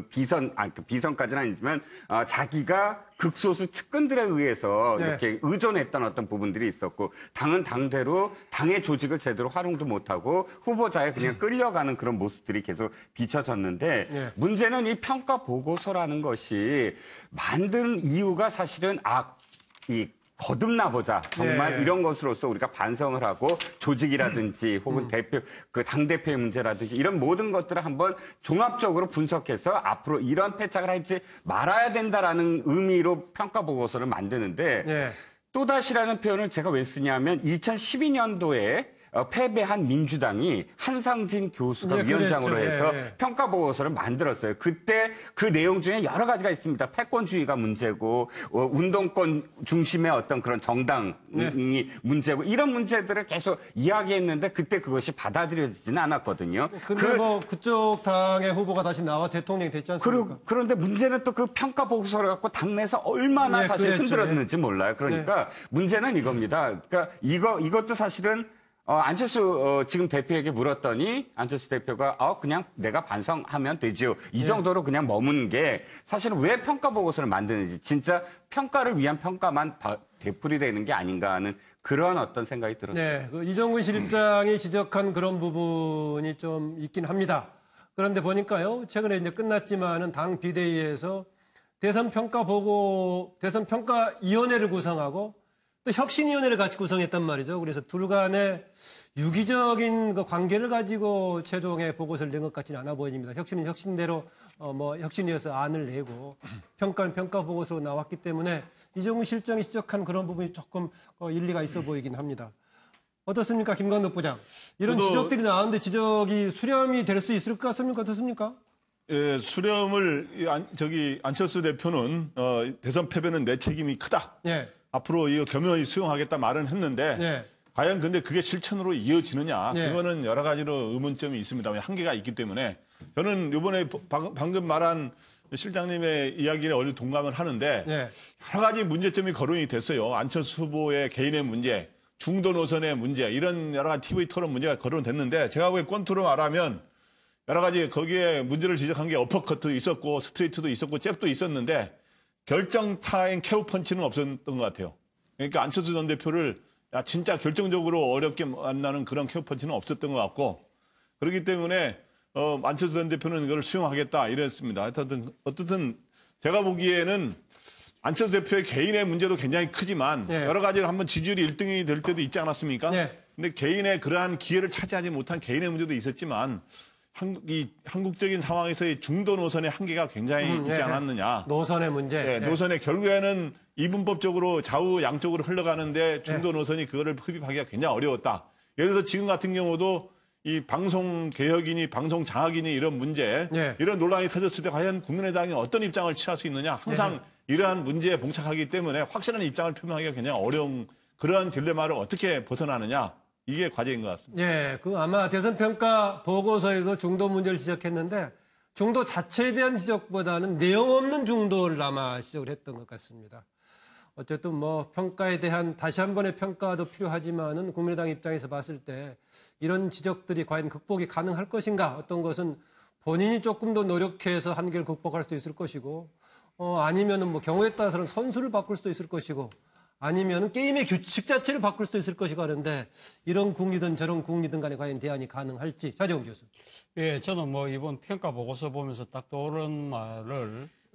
비선까지는 아니지만 자기가 극소수 측근들에 의해서 네. 이렇게 의존했던 어떤 부분들이 있었고 당은 당대로 당의 조직을 제대로 활용도 못하고 후보자에 그냥 끌려가는 그런 모습들이 계속 비춰졌는데 네. 문제는 이 평가 보고서라는 것이 만든 이유가 사실은 이 거듭나보자. 정말 네. 이런 것으로서 우리가 반성을 하고 조직이라든지 혹은 대표, 그 당대표의 문제라든지 이런 모든 것들을 한번 종합적으로 분석해서 앞으로 이런 패착을 하지 말아야 된다라는 의미로 평가보고서를 만드는데 네. 또다시라는 표현을 제가 왜 쓰냐면 2012년도에 패배한 민주당이 한상진 교수가 네, 위원장으로 그랬죠. 해서 네. 평가 보고서를 만들었어요. 그때 그 내용 중에 여러 가지가 있습니다. 패권주의가 문제고 운동권 중심의 어떤 그런 정당이 문제고 이런 문제들을 계속 이야기했는데 그때 그것이 받아들여지지는 않았거든요. 근데 뭐 그쪽 당의 후보가 다시 나와 대통령이 됐지 않습니까? 그런데 문제는 또 그 평가 보고서를 갖고 당내에서 얼마나 네, 사실 그랬죠. 흔들었는지 몰라요. 그러니까 문제는 이겁니다. 그러니까 이것도 사실은 안철수 지금 대표에게 물었더니 안철수 대표가 그냥 내가 반성하면 되지요. 이 정도로 그냥 머문 게 사실은 왜 평가 보고서를 만드는지 진짜 평가를 위한 평가만 되풀이되는 게 아닌가 하는 그런 어떤 생각이 들었어요. 네, 그 이정근 실장이 지적한 그런 부분이 좀 있긴 합니다. 그런데 보니까요, 최근에 이제 끝났지만은 당 비대위에서 대선 평가위원회를 구성하고 또 혁신위원회를 같이 구성했단 말이죠. 그래서 둘 간의 유기적인 그 관계를 가지고 최종의 보고서를 낸 것 같지는 않아 보입니다. 혁신은 혁신대로 혁신위에서 안을 내고 평가는 평가 보고서로 나왔기 때문에 이정훈 실장이 지적한 그런 부분이 조금 일리가 있어 보이긴 합니다. 어떻습니까, 김광덕 부장? 이런 지적들이 나왔는데 지적이 수렴이 될 수 있을 것 같습니까? 어떻습니까? 예, 수렴을 안철수 대표는 대선 패배는 내 책임이 크다. 예. 앞으로 이거 겸허히 수용하겠다 말은 했는데 예. 과연 근데 그게 실천으로 이어지느냐? 예. 그거는 여러 가지로 의문점이 있습니다. 한계가 있기 때문에 저는 이번에 방금 말한 실장님의 이야기에 어느 동감을 하는데 예. 여러 가지 문제점이 거론이 됐어요. 안철수 후보의 개인의 문제, 중도 노선의 문제 이런 여러 가지 TV 토론 문제가 거론됐는데 제가 보기에 권투로 말하면 여러 가지 거기에 문제를 지적한 게 어퍼커트도 있었고 스트레이트도 있었고 잽도 있었는데 결정타인 케어 펀치는 없었던 것 같아요. 그러니까 안철수 전 대표를 진짜 결정적으로 어렵게 만나는 그런 케어 펀치는 없었던 것 같고 그렇기 때문에 안철수 전 대표는 이걸 수용하겠다 이랬습니다. 어쨌든 제가 보기에는 안철수 대표의 개인의 문제도 굉장히 크지만 여러 가지로 한번 지지율이 1등이 될 때도 있지 않았습니까? 근데 개인의 그러한 기회를 차지하지 못한 개인의 문제도 있었지만 한국적인 상황에서의 중도 노선의 한계가 굉장히 있지 않았느냐. 노선의 문제. 네, 노선의 결국에는 이분법적으로 좌우 양쪽으로 흘러가는데 중도 노선이 그거를 흡입하기가 굉장히 어려웠다. 예를 들어서 지금 같은 경우도 이 방송 개혁이니 방송 장악이니 이런 문제, 이런 논란이 터졌을 때 과연 국민의당이 어떤 입장을 취할 수 있느냐. 항상 이러한 문제에 봉착하기 때문에 확실한 입장을 표명하기가 굉장히 어려운 그러한 딜레마를 어떻게 벗어나느냐. 이게 과제인 것 같습니다. 예, 그 아마 대선 평가 보고서에도 중도 문제를 지적했는데 중도 자체에 대한 지적보다는 내용 없는 중도를 아마 지적을 했던 것 같습니다. 어쨌든 뭐 평가에 대한 다시 한 번의 평가도 필요하지만은 국민의당 입장에서 봤을 때 이런 지적들이 과연 극복이 가능할 것인가? 어떤 것은 본인이 조금 더 노력해서 한계를 극복할 수도 있을 것이고, 아니면은 뭐 경우에 따라서는 선수를 바꿀 수도 있을 것이고. 아니면 게임의 규칙 자체를 바꿀 수도 있을 것이고 하는데 이런 국리든 저런 국리든 간에 과연 대안이 가능할지. 차재훈 교수. 예, 저는 뭐 이번 평가 보고서 보면서 딱 떠오른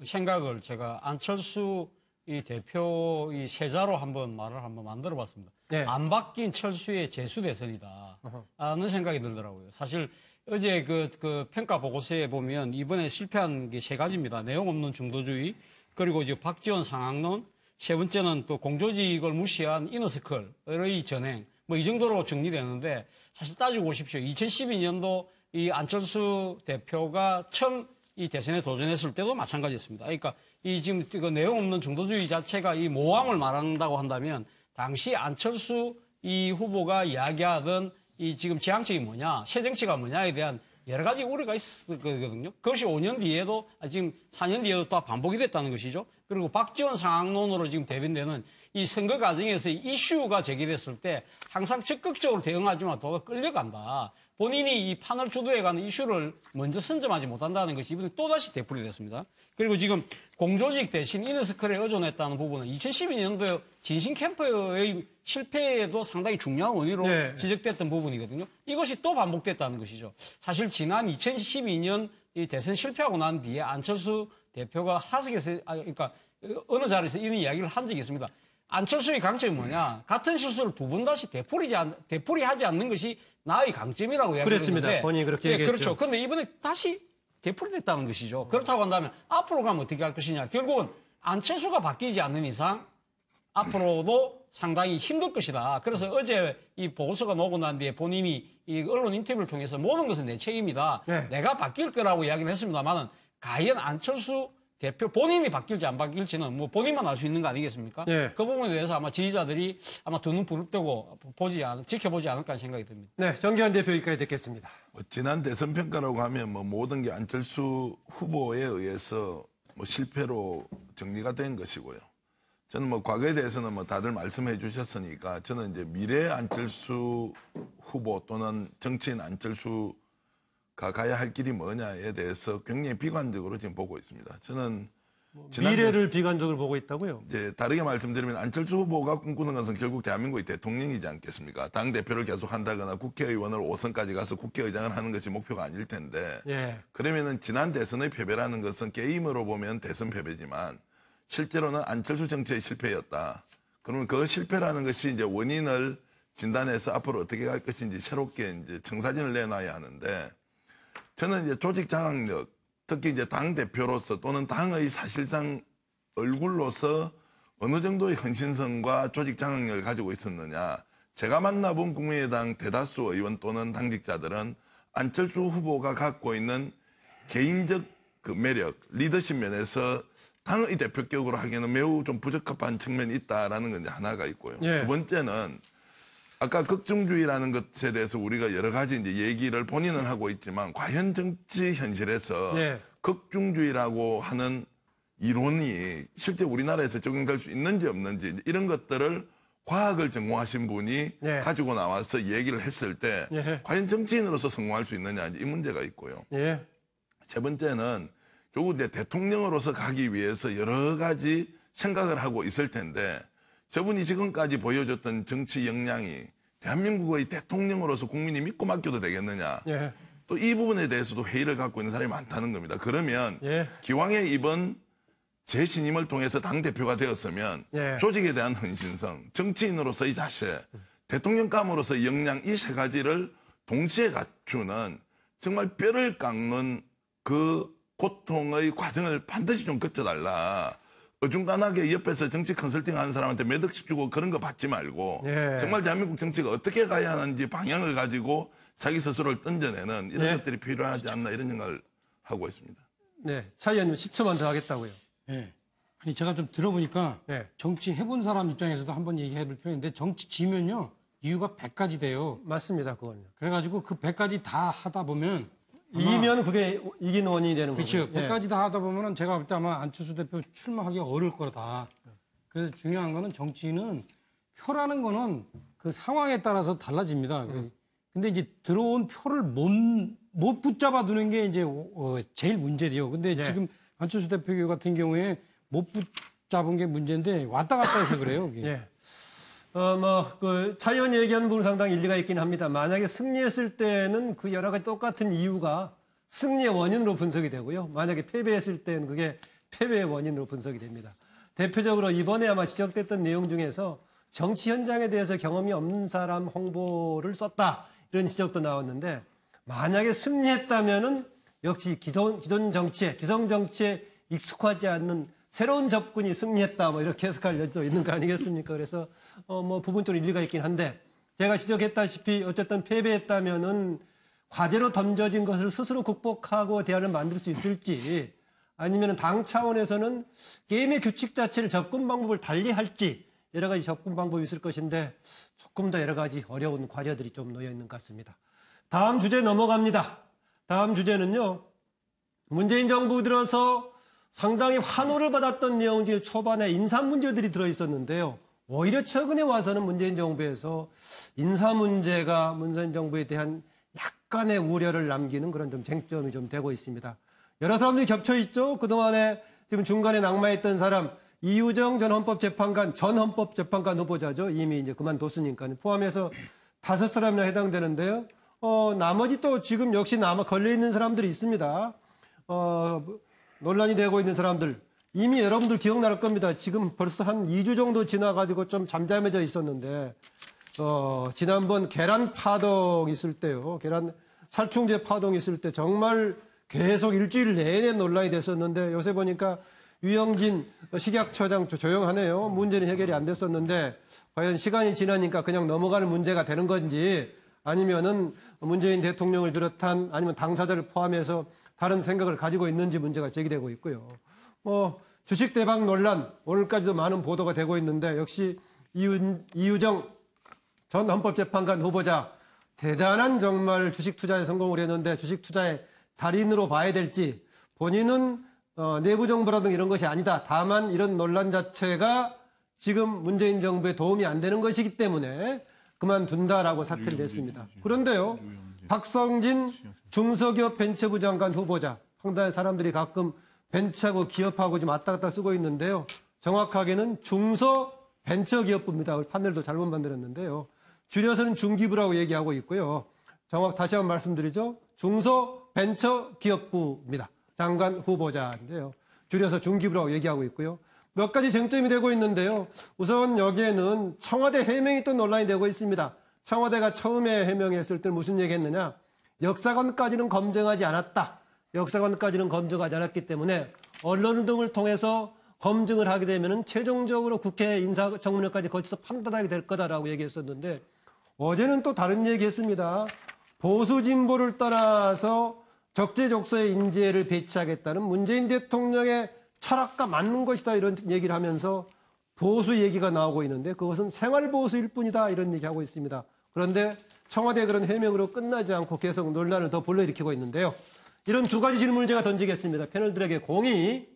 생각을 제가 안철수 이 대표 이 세자로 한번 만들어 봤습니다. 안 바뀐 철수의 재수 대선이다. 라는 생각이 들더라고요. 사실 어제 그 평가 보고서에 보면 이번에 실패한 게 세 가지입니다. 내용 없는 중도주의, 그리고 이제 박지원 상황론, 세 번째는 또 공조직을 무시한 이너스클의 전행, 뭐 이 정도로 정리되는데 사실 따지고 보십시오. 2012년도 이 안철수 대표가 처음 이 대선에 도전했을 때도 마찬가지였습니다. 그러니까 이 지금 그 내용 없는 중도주의 자체가 이 모함을 말한다고 한다면 당시 안철수 이 후보가 이야기하던 이 지금 지향책이 뭐냐, 새 정치가 뭐냐에 대한 여러 가지 우려가 있을 거거든요. 그것이 5년 뒤에도, 지금 4년 뒤에도 또 반복이 됐다는 것이죠. 그리고 박지원 상황론으로 지금 대변되는 이 선거 과정에서 이슈가 제기됐을 때 항상 적극적으로 대응하지만 도가 끌려간다. 본인이 이 판을 주도해가는 이슈를 먼저 선점하지 못한다는 것이 이번에 또다시 되풀이 됐습니다. 그리고 지금 공조직 대신 이너스클에 의존했다는 부분은 2012년도에 진신 캠프의 실패에도 상당히 중요한 원인으로 지적됐던 부분이거든요. 이것이 또 반복됐다는 것이죠. 사실 지난 2012년 이 대선 실패하고 난 뒤에 안철수 대표가 그러니까 어느 자리에서 이런 이야기를 한 적이 있습니다. 안철수의 강점이 뭐냐? 같은 실수를 두 번 다시 되풀이하지 않는 것이 나의 강점이라고 이야기했는데. 그렇습니다. 본인이 그렇게 얘기했죠. 그렇죠. 그런데 이번에 다시 되풀이됐다는 것이죠. 그렇다고 한다면 앞으로 가면 어떻게 할 것이냐? 결국은 안철수가 바뀌지 않는 이상 앞으로도 상당히 힘들 것이다. 그래서 어제 이 보고서가 나오고 난 뒤에 본인이 이 언론 인터뷰를 통해서 모든 것은 내 책임이다. 네. 내가 바뀔 거라고 이야기를 했습니다만은 과연 안철수 대표 본인이 바뀔지 안 바뀔지는 뭐 본인만 알 수 있는 거 아니겠습니까? 네. 그 부분에 대해서 아마 지지자들이 아마 두 눈 부릅뜨고 지켜보지 않을까 하는 생각이 듭니다. 네, 정기환 대표 여기까지 듣겠습니다. 지난 대선 평가라고 하면 뭐 모든 게 안철수 후보에 의해서 뭐 실패로 정리가 된 것이고요. 저는 뭐 과거에 대해서는 뭐 다들 말씀해 주셨으니까 저는 이제 미래 안철수 후보 또는 정치인 안철수가 가야 할 길이 뭐냐에 대해서 굉장히 비관적으로 지금 보고 있습니다. 저는 미래를 비관적으로 보고 있다고요? 이제 다르게 말씀드리면 안철수 후보가 꿈꾸는 것은 결국 대한민국의 대통령이지 않겠습니까? 당 대표를 계속 한다거나 국회의원을 5선까지 가서 국회의장을 하는 것이 목표가 아닐 텐데. 예. 그러면은 지난 대선의 패배라는 것은 게임으로 보면 대선 패배지만 실제로는 안철수 정치의 실패였다. 그러면 그 실패라는 것이 이제 원인을 진단해서 앞으로 어떻게 갈 것인지 새롭게 이제 청사진을 내놔야 하는데 저는 이제 조직 장악력, 특히 이제 당 대표로서 또는 당의 사실상 얼굴로서 어느 정도의 헌신성과 조직 장악력을 가지고 있었느냐. 제가 만나본 국민의당 대다수 의원 또는 당직자들은 안철수 후보가 갖고 있는 개인적 그 매력, 리더십 면에서 당의 대표격으로 하기에는 매우 좀 부적합한 측면이 있다라는 건 이제 하나가 있고요. 예. 두 번째는 아까 극중주의라는 것에 대해서 우리가 여러 가지 이제 얘기를 본인은 하고 있지만 과연 정치 현실에서 예. 극중주의라고 하는 이론이 실제 우리나라에서 적용될 수 있는지 없는지 이런 것들을 과학을 전공하신 분이 예. 가지고 나와서 얘기를 했을 때 예. 과연 정치인으로서 성공할 수 있느냐 이 문제가 있고요. 예. 세 번째는 결국 이제 대통령으로서 가기 위해서 여러 가지 생각을 하고 있을 텐데 저분이 지금까지 보여줬던 정치 역량이 대한민국의 대통령으로서 국민이 믿고 맡겨도 되겠느냐. 예. 또 이 부분에 대해서도 회의를 갖고 있는 사람이 많다는 겁니다. 그러면 예. 기왕에 이번 재신임을 통해서 당대표가 되었으면 예. 조직에 대한 헌신성, 정치인으로서의 자세, 대통령감으로서의 역량 이 세 가지를 동시에 갖추는 정말 뼈를 깎는 그 고통의 과정을 반드시 좀 거쳐달라. 어중간하게 옆에서 정치 컨설팅 하는 사람한테 몇 억씩 주고 그런 거 받지 말고 예. 정말 대한민국 정치가 어떻게 가야 하는지 방향을 가지고 자기 스스로를 던져내는 이런 네. 것들이 필요하지 않나 이런 생각을 하고 있습니다. 네, 차 의원님 10초만 더 하겠다고요. 예. 아니 제가 좀 들어보니까 네. 정치 해본 사람 입장에서도 한번 얘기해 볼 필요인데 정치 지면요 이유가 100가지 돼요. 맞습니다, 그건요. 그래가지고 그 100가지 다 하다 보면 이기면 그게 이긴 원인이 되는 거죠. 그렇죠. 100가지 다 하다 보면은 제가 볼 때 아마 안철수 대표 출마하기 어려울 거다. 그래서 중요한 거는 정치는 표라는 거는 그 상황에 따라서 달라집니다. 근데 이제 들어온 표를 못 붙잡아 두는 게 이제 제일 문제돼요. 근데 예. 지금 안철수 대표 같은 경우에 못 붙잡은 게 문제인데 왔다 갔다 해서 그래요. 그게. 예. 차 의원이 얘기하는 부분 상당히 일리가 있긴 합니다. 만약에 승리했을 때는 그 여러 가지 똑같은 이유가 승리의 원인으로 분석이 되고요. 만약에 패배했을 때는 그게 패배의 원인으로 분석이 됩니다. 대표적으로 이번에 아마 지적됐던 내용 중에서 정치 현장에 대해서 경험이 없는 사람 홍보를 썼다. 이런 지적도 나왔는데 만약에 승리했다면은 역시 기존 정치에, 기성 정치에 익숙하지 않는 새로운 접근이 승리했다. 뭐 이렇게 해석할 여지도 있는 거 아니겠습니까? 그래서 부분적으로 일리가 있긴 한데 제가 지적했다시피 어쨌든 패배했다면은 과제로 던져진 것을 스스로 극복하고 대안을 만들 수 있을지 아니면 당 차원에서는 게임의 규칙 자체를 접근 방법을 달리 할지 여러 가지 접근 방법이 있을 것인데 조금 더 여러 가지 어려운 과제들이 좀 놓여 있는 것 같습니다. 다음 주제 넘어갑니다. 다음 주제는요. 문재인 정부 들어서 상당히 환호를 받았던 내용 중에 초반에 인사 문제들이 들어있었는데요. 오히려 최근에 와서는 문재인 정부에서 인사 문제가 문재인 정부에 대한 약간의 우려를 남기는 그런 좀 쟁점이 좀 되고 있습니다. 여러 사람들이 겹쳐 있죠. 그동안에 지금 중간에 낙마했던 사람 이우정 전 헌법재판관 후보자죠. 이미 이제 그만뒀으니까 포함해서 5사람이나 해당되는데요. 나머지 또 지금 역시 걸려 있는 사람들이 있습니다. 논란이 되고 있는 사람들 이미 여러분들 기억날 겁니다. 지금 벌써 한 2주 정도 지나가지고 좀 잠잠해져 있었는데 지난번 계란 파동 있을 때요. 계란 살충제 파동 있을 때 정말 계속 일주일 내내 논란이 됐었는데 요새 보니까 유영진 식약처장 조용하네요. 문제는 해결이 안 됐었는데 과연 시간이 지나니까 그냥 넘어가는 문제가 되는 건지 아니면은 문재인 대통령을 비롯한 아니면 당사자를 포함해서 다른 생각을 가지고 있는지 문제가 제기되고 있고요. 주식 대박 논란 오늘까지도 많은 보도가 되고 있는데 역시 이유정 전 헌법재판관 후보자 대단한 정말 주식 투자에 성공을 했는데 주식 투자의 달인으로 봐야 될지 본인은 내부 정보라든 이런 것이 아니다. 다만 이런 논란 자체가 지금 문재인 정부에 도움이 안 되는 것이기 때문에 그만둔다라고 사퇴를 했습니다. 그런데요. 박성진 중소기업 벤처부 장관 후보자. 상당히 사람들이 가끔 벤처하고 기업하고 좀 왔다 갔다 쓰고 있는데요. 정확하게는 중소벤처기업부입니다. 판넬도 잘못 만들었는데요. 줄여서는 중기부라고 얘기하고 있고요. 다시 한번 말씀드리죠. 중소벤처기업부입니다. 장관 후보자인데요. 줄여서 중기부라고 얘기하고 있고요. 몇 가지 쟁점이 되고 있는데요. 우선 여기에는 청와대 해명이 또 논란이 되고 있습니다. 청와대가 처음에 해명했을 때 무슨 얘기했느냐. 역사관까지는 검증하지 않았다. 역사관까지는 검증하지 않았기 때문에 언론 등을 통해서 검증을 하게 되면 최종적으로 국회 인사청문회까지 거쳐서 판단하게 될 거다라고 얘기했었는데 어제는 또 다른 얘기했습니다. 보수 진보를 떠나서 적재적소에 인재를 배치하겠다는 문재인 대통령의 철학과 맞는 것이다 이런 얘기를 하면서 보수 얘기가 나오고 있는데 그것은 생활보수일 뿐이다 이런 얘기하고 있습니다. 그런데 청와대 그런 해명으로 끝나지 않고 계속 논란을 더 불러일으키고 있는데요. 이런 두 가지 질문을 제가 던지겠습니다. 패널들에게 공히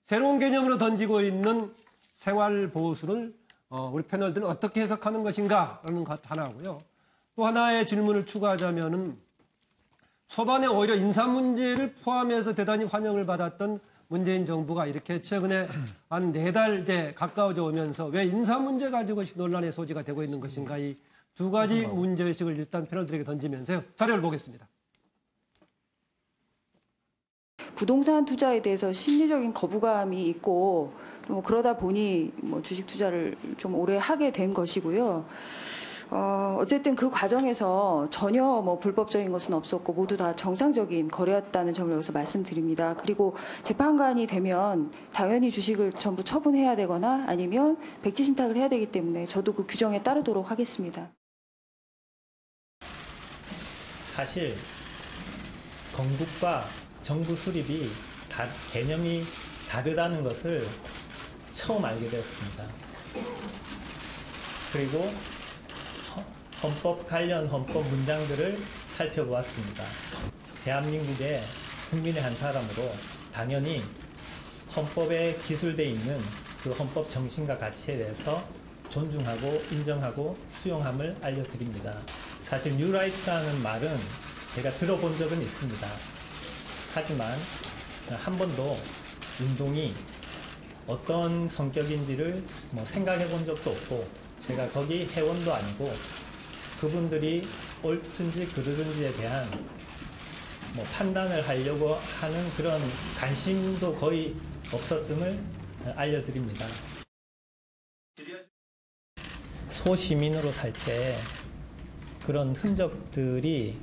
새로운 개념으로 던지고 있는 생활보수를 우리 패널들은 어떻게 해석하는 것인가라는 것 하나고요. 또 하나의 질문을 추가하자면은 초반에 오히려 인사 문제를 포함해서 대단히 환영을 받았던 문재인 정부가 이렇게 최근에 한 4달째 가까워져 오면서 왜 인사 문제 가지고 논란의 소지가 되고 있는 것인가 이 두 가지 문제의식을 일단 패널들에게 던지면서요. 자료를 보겠습니다. 부동산 투자에 대해서 심리적인 거부감이 있고 그러다 보니 주식 투자를 좀 오래 하게 된 것이고요. 어쨌든 그 과정에서 전혀 불법적인 것은 없었고 모두 다 정상적인 거래였다는 점을 여기서 말씀드립니다. 그리고 재판관이 되면 당연히 주식을 전부 처분해야 되거나 아니면 백지 신탁을 해야 되기 때문에 저도 그 규정에 따르도록 하겠습니다. 사실 건국과 정부 수립이 개념이 다르다는 것을 처음 알게 되었습니다. 그리고 헌법 관련 헌법 문장들을 살펴보았습니다. 대한민국의 국민의 한 사람으로 당연히 헌법에 기술되어 있는 그 헌법 정신과 가치에 대해서 존중하고 인정하고 수용함을 알려드립니다. 사실 뉴라이트라는 말은 제가 들어본 적은 있습니다. 하지만 한 번도 운동이 어떤 성격인지를 생각해 본 적도 없고 제가 거기 회원도 아니고 그분들이 옳든지 그르든지에 대한 판단을 하려고 하는 그런 관심도 거의 없었음을 알려드립니다. 소시민으로 살 때 그런 흔적들이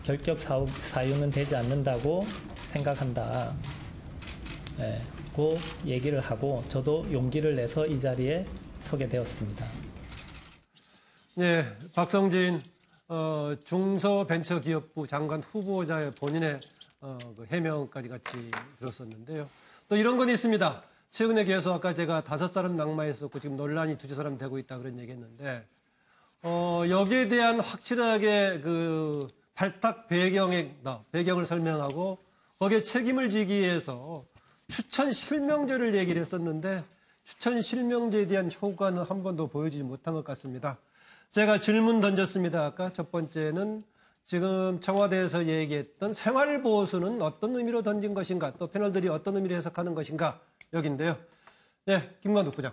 결격 사유는 되지 않는다고 생각한다. 고 얘기를 하고 저도 용기를 내서 이 자리에 서게 되었습니다. 네, 박성진 중소벤처기업부 장관 후보자의 본인의 그 해명까지 같이 들었었는데요. 또 이런 건 있습니다. 최근에 계속 아까 제가 5사람 낙마했었고 지금 논란이 2사람 되고 있다 그런 얘기했는데 여기에 대한 확실하게 그 발탁 배경을 설명하고 거기에 책임을 지기 위해서 추천 실명제를 얘기를 했었는데 추천 실명제에 대한 효과는 한 번도 보여주지 못한 것 같습니다. 제가 질문 던졌습니다. 아까 첫 번째는 지금 청와대에서 얘기했던 생활보수는 어떤 의미로 던진 것인가 또 패널들이 어떤 의미로 해석하는 것인가 여기인데요. 네, 김관욱 부장.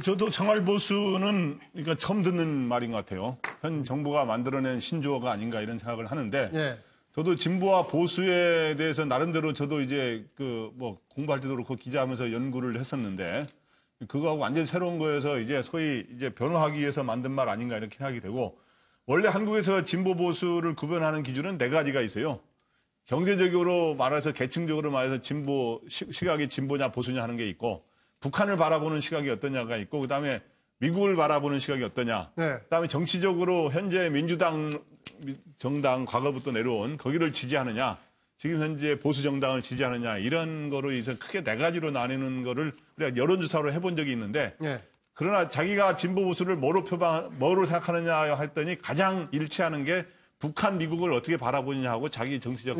저도 생활보수는 그러니까 처음 듣는 말인 것 같아요. 현 정부가 만들어낸 신조어가 아닌가 이런 생각을 하는데 네. 저도 진보와 보수에 대해서 나름대로 저도 이제 그 뭐 공부할 때도 그렇고 기자하면서 연구를 했었는데 그거하고 완전 새로운 거여서 이제 소위 이제 변호하기 위해서 만든 말 아닌가 이렇게 생각이 되고 원래 한국에서 진보 보수를 구별하는 기준은 4가지가 있어요. 경제적으로 말해서 계층적으로 말해서 진보 시각이 진보냐 보수냐 하는 게 있고 북한을 바라보는 시각이 어떠냐가 있고 그다음에 미국을 바라보는 시각이 어떠냐. 그다음에 정치적으로 현재 민주당 정당 과거부터 내려온 거기를 지지하느냐. 지금 현재 보수 정당을 지지하느냐. 이런 거로 이제 크게 4가지로 나뉘는 거를 우리가 여론조사로 해본 적이 있는데 그러나 자기가 진보 보수를 뭐로 생각하느냐 했더니 가장 일치하는 게 북한, 미국을 어떻게 바라보느냐 하고 자기 정치적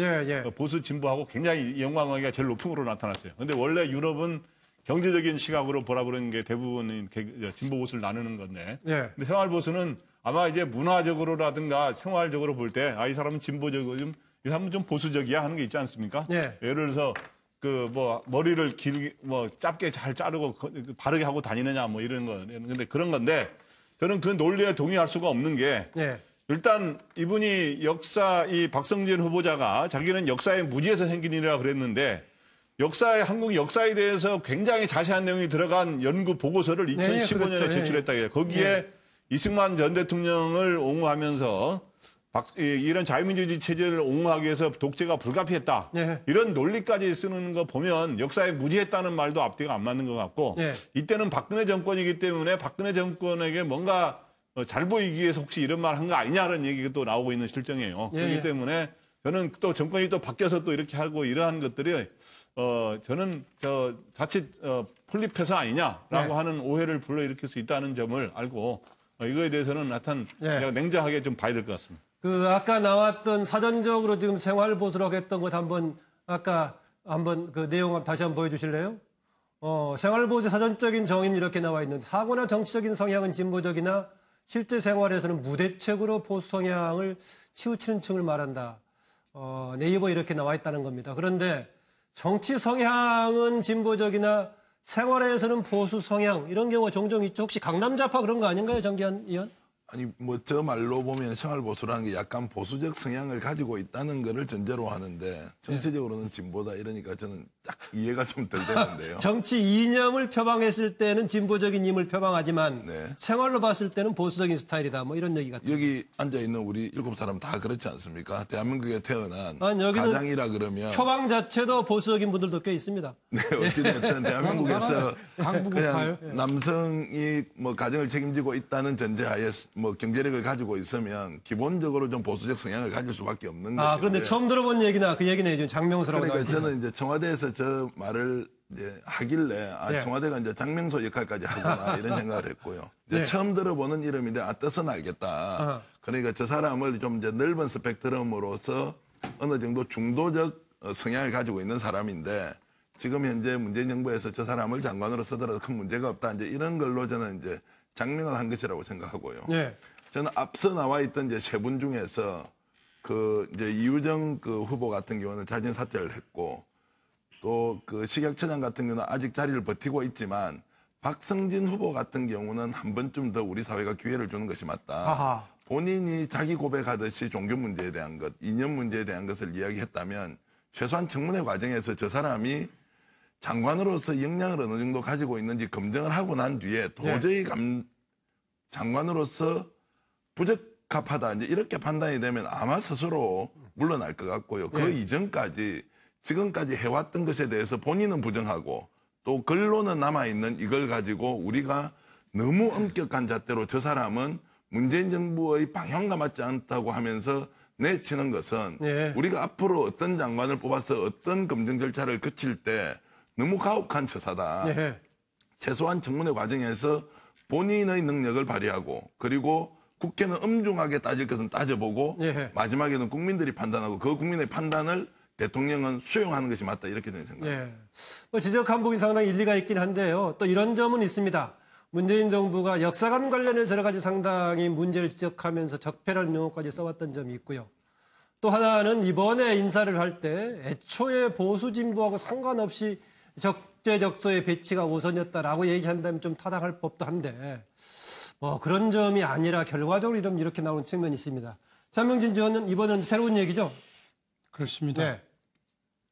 보수 진보하고 굉장히 연관관계가 제일 높은 걸로 나타났어요. 그런데 원래 유럽은 경제적인 시각으로 바라보는 게 대부분 진보 보수를 나누는 건데 근데 생활 보수는 아마 이제 문화적으로라든가 생활적으로 볼 때 이 사람은 진보적이고 이 사람은 좀 보수적이야 하는 게 있지 않습니까? 예를 들어서 그 뭐 머리를 길게 뭐 짧게 잘 자르고 바르게 하고 다니느냐 뭐 이런 거. 근데 그런 건데 저는 그 논리에 동의할 수가 없는 게 일단 이분이 이 박성진 후보자가 자기는 역사의 무지에서 생긴 일이라 그랬는데 한국 역사에 대해서 굉장히 자세한 내용이 들어간 연구 보고서를 2015년에 그렇죠. 제출했다. 거기에 이승만 전 대통령을 옹호하면서 이런 자유민주주의 체제를 옹호하기 위해서 독재가 불가피했다. 이런 논리까지 쓰는 거 보면 역사에 무지했다는 말도 앞뒤가 안 맞는 것 같고 이때는 박근혜 정권이기 때문에 박근혜 정권에게 뭔가 잘 보이기 위해서 혹시 이런 말 한 거 아니냐는 얘기가 또 나오고 있는 실정이에요. 그렇기 때문에 저는 또 정권이 또 바뀌어서 또 이렇게 하고 이러한 것들이 저는 자칫 폴립해서 아니냐라고 하는 오해를 불러일으킬 수 있다는 점을 알고 이거에 대해서는 하여튼 냉정하게 좀 봐야 될 것 같습니다. 아까 나왔던 사전적으로 지금 생활보수라고 했던 것 아까 한번 그 내용 다시 한번 보여주실래요? 생활보수의 사전적인 정의는 이렇게 나와 있는데 사고나 정치적인 성향은 진보적이나 실제 생활에서는 무대책으로 보수 성향을 치우치는 층을 말한다. 네이버에 이렇게 나와 있다는 겁니다. 그런데 정치 성향은 진보적이나 생활에서는 보수 성향 이런 경우가 종종 있죠. 혹시 강남좌파 그런 거 아닌가요, 정기현 의원? 아니 뭐 저 말로 보면 생활보수라는 게 약간 보수적 성향을 가지고 있다는 거를 전제로 하는데 정치적으로는 진보다 이러니까 저는 딱 이해가 좀 덜 되는데요. 정치 이념을 표방했을 때는 진보적인 힘을 표방하지만 생활로 봤을 때는 보수적인 스타일이다. 뭐 이런 얘기 같아요. 여기 앉아있는 우리 7사람 다 그렇지 않습니까? 대한민국에 태어난 가장이라 그러면 표방 자체도 보수적인 분들도 꽤 있습니다. 네, 어찌됐든 대한민국에서 그냥 남성이 뭐 가정을 책임지고 있다는 전제하에 뭐 경제력을 가지고 있으면 기본적으로 좀 보수적 성향을 가질 수밖에 없는 것인데. 그런데 처음 들어본 얘기나 그 얘기는 요즘 장명수라고 그러니까 저는 이제 청와대에서 저 말을 이제 하길래 청와대가 이제 장명수 역할까지 하구나 이런 생각을 했고요. 이제 처음 들어보는 이름인데 뜻은 알겠다. 그러니까 저 사람을 좀 이제 넓은 스펙트럼으로서 어느 정도 중도적 성향을 가지고 있는 사람인데 지금 현재 문재인 정부에서 저 사람을 장관으로 쓰더라도 큰 문제가 없다. 이제 이런 걸로 저는 이제 장명을 한 것이라고 생각하고요. 저는 앞서 나와 있던 이제 세 분 중에서 그 이제 이유정 그 후보 같은 경우는 자진 사퇴를 했고 또 그 식약처장 같은 경우는 아직 자리를 버티고 있지만 박성진 후보 같은 경우는 한 번쯤 더 우리 사회가 기회를 주는 것이 맞다. 본인이 자기 고백하듯이 종교 문제에 대한 것, 이념 문제에 대한 것을 이야기했다면 최소한 청문회 과정에서 저 사람이 장관으로서 역량을 어느 정도 가지고 있는지 검증을 하고 난 뒤에 도저히 장관으로서 부적합하다 이제 이렇게 판단이 되면 아마 스스로 물러날 것 같고요. 그 이전까지 지금까지 해왔던 것에 대해서 본인은 부정하고 또 결론은 남아있는 이걸 가지고 우리가 너무 엄격한 잣대로 저 사람은 문재인 정부의 방향과 맞지 않다고 하면서 내치는 것은 우리가 앞으로 어떤 장관을 뽑아서 어떤 검증 절차를 거칠 때 너무 가혹한 처사다. 최소한 청문회 과정에서 본인의 능력을 발휘하고 그리고 국회는 엄중하게 따질 것은 따져보고 마지막에는 국민들이 판단하고 그 국민의 판단을 대통령은 수용하는 것이 맞다 이렇게 저는 생각합니다. 뭐 지적한 부분이 상당히 일리가 있긴 한데요. 또 이런 점은 있습니다. 문재인 정부가 역사관 관련해서 여러 가지 상당히 문제를 지적하면서 적폐라는 용어까지 써왔던 점이 있고요. 또 하나는 이번에 인사를 할 때 애초에 보수 진보하고 상관없이 적재적소의 배치가 우선이었다라고 얘기한다면 좀 타당할 법도 한데 뭐 그런 점이 아니라 결과적으로 이렇게 나오는 측면이 있습니다. 장명진 전 의원은 이번은 새로운 얘기죠? 그렇습니다. 네.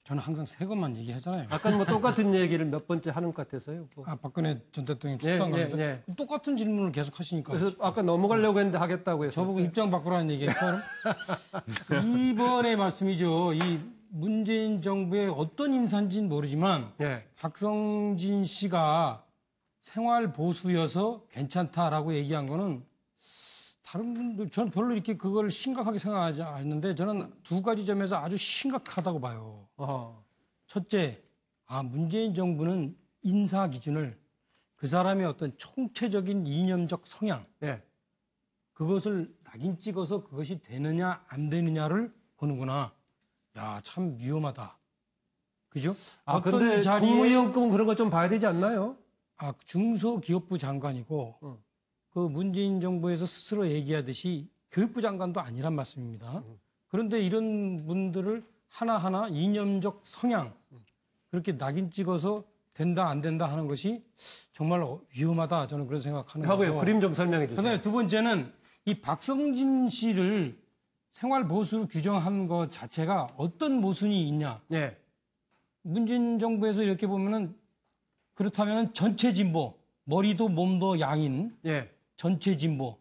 저는 항상 새 것만 얘기하잖아요. 아까 뭐 똑같은 얘기를 몇 번째 하는 것 같아서요. 뭐. 박근혜 전 대통령 출당하면서 똑같은 질문을 계속 하시니까. 그래서 아까 넘어가려고 했는데 하겠다고 해서. 저보고 입장 바꾸라는 얘기니까. 이번의 말씀이죠. 이 문재인 정부의 어떤 인사인지는 모르지만 박성진 씨가 생활 보수여서 괜찮다라고 얘기한 거는 다른 분들 저는 별로 이렇게 그걸 심각하게 생각하지 않는데 저는 두 가지 점에서 아주 심각하다고 봐요. 첫째, 문재인 정부는 인사 기준을 그 사람의 어떤 총체적인 이념적 성향 그것을 낙인 찍어서 그것이 되느냐 안 되느냐를 보는구나. 야, 참 위험하다. 그죠? 근데 국무위원급은 그런 거 좀 봐야 되지 않나요? 중소기업부 장관이고 그 문재인 정부에서 스스로 얘기하듯이 교육부 장관도 아니란 말씀입니다. 그런데 이런 분들을 하나하나 이념적 성향 그렇게 낙인 찍어서 된다 안 된다 하는 것이 정말 위험하다 저는 그런 생각하는 거고요. 그림 좀 설명해 주세요. 그다음에 두 번째는 이 박성진 씨를 생활 보수로 규정한 것 자체가 어떤 모순이 있냐. 문재인 정부에서 이렇게 보면은 그렇다면은 전체 진보, 머리도 몸도 양인 전체 진보.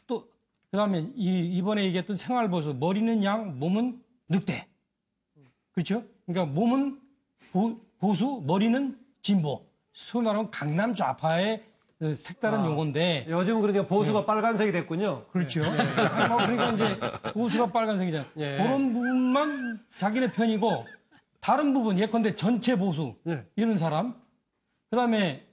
또 그다음에 이번에 얘기했던 생활 보수, 머리는 양, 몸은 늑대. 그렇죠? 그러니까 몸은 보수, 머리는 진보. 소위 말하면 강남 좌파의 색다른 용어인데 요즘 그러니까 보수가 빨간색이 됐군요. 그렇죠. 그러니까 이제 보수가 빨간색이잖아요. 그런 부분만 자기네 편이고 다른 부분 예컨대 전체 보수 이런 사람 그다음에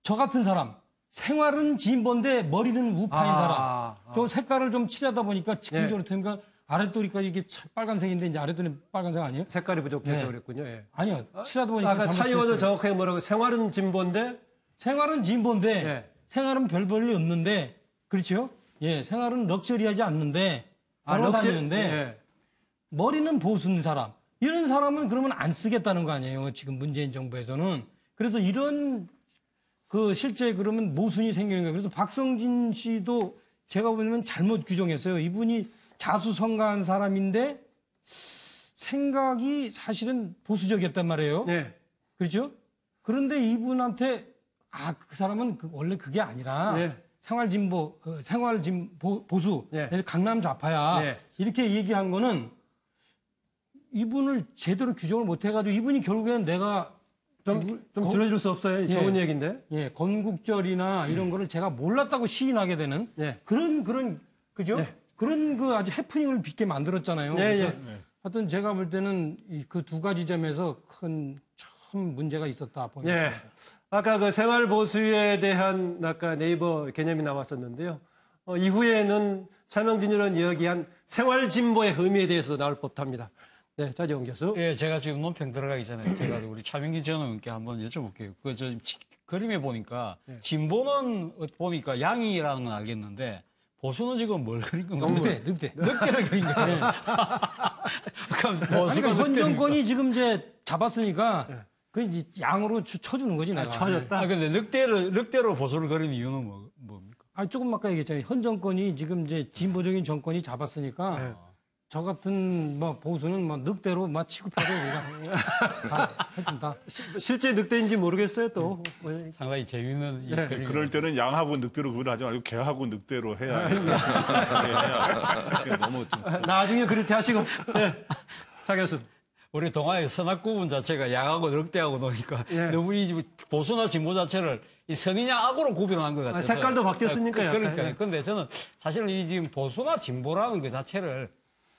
저 같은 사람 생활은 진보인데 머리는 우파인 사람 저 색깔을 좀 칠하다 보니까 즉흥적으로 되니까 아랫도리까지 이게 빨간색인데 이제 아랫도리는 빨간색 아니에요? 색깔이 부족해서 그랬군요. 아니요. 칠하다 보니까 아까 차 의원은 정확하게 뭐라고 생활은 진보인데 생활은 별 볼일 없는데 그렇죠? 생활은 럭셔리하지 않는데 걸어다니는데 머리는 보수인 사람 이런 사람은 그러면 안 쓰겠다는 거 아니에요? 지금 문재인 정부에서는 그래서 이런 실제 그러면 모순이 생기는 거예요. 그래서 박성진 씨도 제가 보면 잘못 규정했어요. 이분이 자수성가한 사람인데 생각이 사실은 보수적이었단 말이에요. 그렇죠? 그런데 이분한테 그 사람은 원래 그게 아니라 보수, 강남 좌파야. 이렇게 얘기한 거는 이분을 제대로 규정을 못 해가지고 이분이 결국에는 내가 좀 줄여줄 수 없어요. 좋은 얘기인데. 건국절이나 이런 거를 제가 몰랐다고 시인하게 되는 그런 그죠? 그런 아주 해프닝을 빚게 만들었잖아요. 그래서 하여튼 제가 볼 때는 그 두 가지 점에서 큰 참 문제가 있었다 봅니다. 아까 그 생활 보수에 대한 아까 네이버 개념이 나왔었는데요. 이후에는 차명진 의원 이야기한 생활 진보의 의미에 대해서 나올 법합니다. 네, 자지원 교수. 제가 지금 논평 들어가기 전에 제가 우리 차명진 전 의원께 한번 여쭤볼게요. 그림에 보니까 진보는 보니까 양이라는 건 알겠는데 보수는 지금 뭘 그린 건가요? 늑대를 그린 거예요. 그러니까 현 정권이 지금 이제 잡았으니까 그 이제 양으로 쳐주는 거지 내가. 쳐줬다. 근데 늑대로 보수를 그린 이유는 뭡니까? 조금 아까 얘기했잖아요. 현 정권이 지금 이제 진보적인 정권이 잡았으니까 저 같은 보수는 늑대로 취급하고 우리가 해준다. 실제 늑대인지 모르겠어요 또. 상당히 재밌는. 그럴 때는 양하고 늑대로 구분을 하지 말고 개하고 늑대로 해야. 너무 나중에 그렇게 하시고. 차 교수. 우리 동아의 선악 구분 자체가 양하고 늑대하고 노니까 너무 이 보수나 진보 자체를 이 선이냐 악으로 구분한 것 같아요. 색깔도 바뀌었으니까요. 그러니까요. 근데 저는 사실 이 지금 보수나 진보라는 그 자체를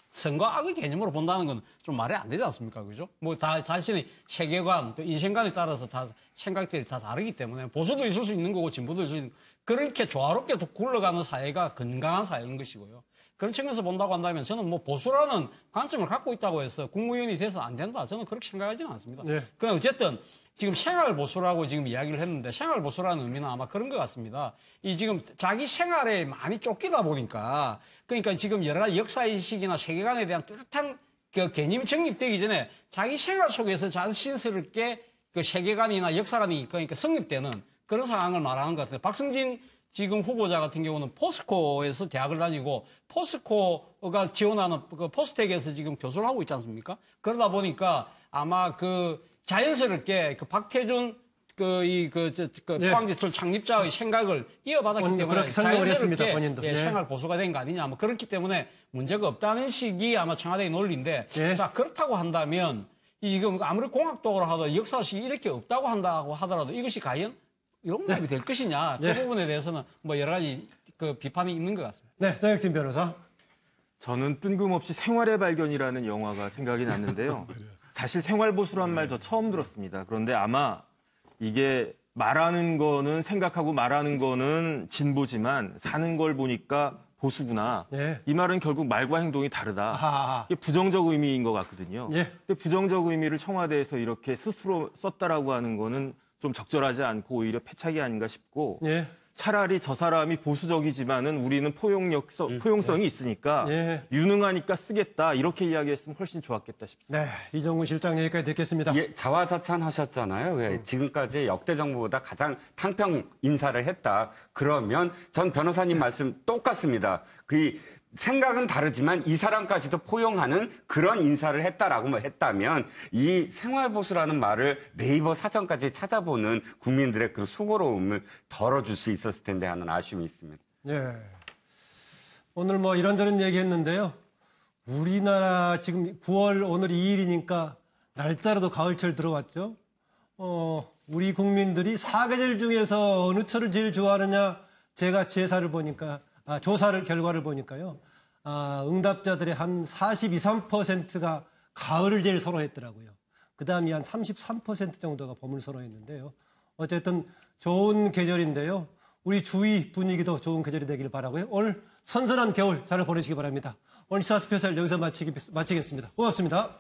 선과 악의 개념으로 본다는 건 좀 말이 안 되지 않습니까? 그죠? 다 자신의 세계관, 또 인생관에 따라서 다 생각들이 다 다르기 때문에 보수도 있을 수 있는 거고 진보도 있을 수 있는 그렇게 조화롭게 굴러가는 사회가 건강한 사회인 것이고요. 그런 측면에서 본다고 한다면 저는 보수라는 관점을 갖고 있다고 해서 국무위원이 돼서 안 된다. 저는 그렇게 생각하지는 않습니다. 그러나 어쨌든 지금 생활보수라고 지금 이야기를 했는데 생활보수라는 의미는 아마 그런 것 같습니다. 지금 자기 생활에 많이 쫓기다 보니까 그러니까 지금 여러 가지 역사의식이나 세계관에 대한 뚜렷한 그 개념 정립되기 전에 자기 생활 속에서 자신스럽게 그 세계관이나 역사관이 그러니까 성립되는 그런 상황을 말하는 것 같아요. 박성진 지금 후보자 같은 경우는 포스코에서 대학을 다니고 포스코가 지원하는 그 포스텍에서 지금 교수를 하고 있지 않습니까? 그러다 보니까 아마 그 자연스럽게 그 박태준 포항제철 창립자의 생각을 이어받았기 때문에 그렇게 설명을 했습니다, 자연스럽게 본인도. 예. 생활 보수가 된 거 아니냐. 뭐 그렇기 때문에 문제가 없다는 식이 아마 청와대의 논리인데 예. 자 그렇다고 한다면 지금 아무리 공학적으로 하도 역사식이 이렇게 없다고 한다고 하더라도 이것이 과연 용납이 될 것이냐. 그 부분에 대해서는 뭐 여러 가지 그 비판이 있는 것 같습니다. 네, 장혁진 변호사. 저는 뜬금없이 생활의 발견이라는 영화가 생각이 났는데요. 사실 생활보수란 말 저 처음 들었습니다. 그런데 아마 이게 말하는 거는 생각하고 말하는 거는 진보지만 사는 걸 보니까 보수구나. 예. 이 말은 결국 말과 행동이 다르다. 아하. 이게 부정적 의미인 것 같거든요. 예. 근데 부정적 의미를 청와대에서 이렇게 스스로 썼다라고 하는 거는 좀 적절하지 않고 오히려 패착이 아닌가 싶고 예. 차라리 저 사람이 보수적이지만은 우리는 포용성이 있으니까 예. 유능하니까 쓰겠다 이렇게 이야기했으면 훨씬 좋았겠다 싶습니다. 네, 이정훈 실장 여기까지 듣겠습니다. 예, 자화자찬하셨잖아요. 왜 지금까지 역대 정부보다 가장 탕평 인사를 했다. 그러면 전 변호사님 말씀 똑같습니다. 그 생각은 다르지만 이 사람까지도 포용하는 그런 인사를 했다라고 했다면 이 생활보수라는 말을 네이버 사전까지 찾아보는 국민들의 그 수고로움을 덜어줄 수 있었을 텐데 하는 아쉬움이 있습니다. 예. 오늘 뭐 이런저런 얘기했는데요. 우리나라 지금 9월 오늘 2일이니까 날짜로도 가을철 들어왔죠. 우리 국민들이 사계절 중에서 어느 철을 제일 좋아하느냐 제가 조사를 결과를 보니까요. 응답자들의 한 42, 3%가 가을을 제일 선호했더라고요. 그 다음이 한 33% 정도가 봄을 선호했는데요. 어쨌든 좋은 계절인데요. 우리 주위 분위기도 좋은 계절이 되길 바라고요. 오늘 선선한 겨울 잘 보내시기 바랍니다. 오늘 시사스페셜 여기서 마치겠습니다. 고맙습니다.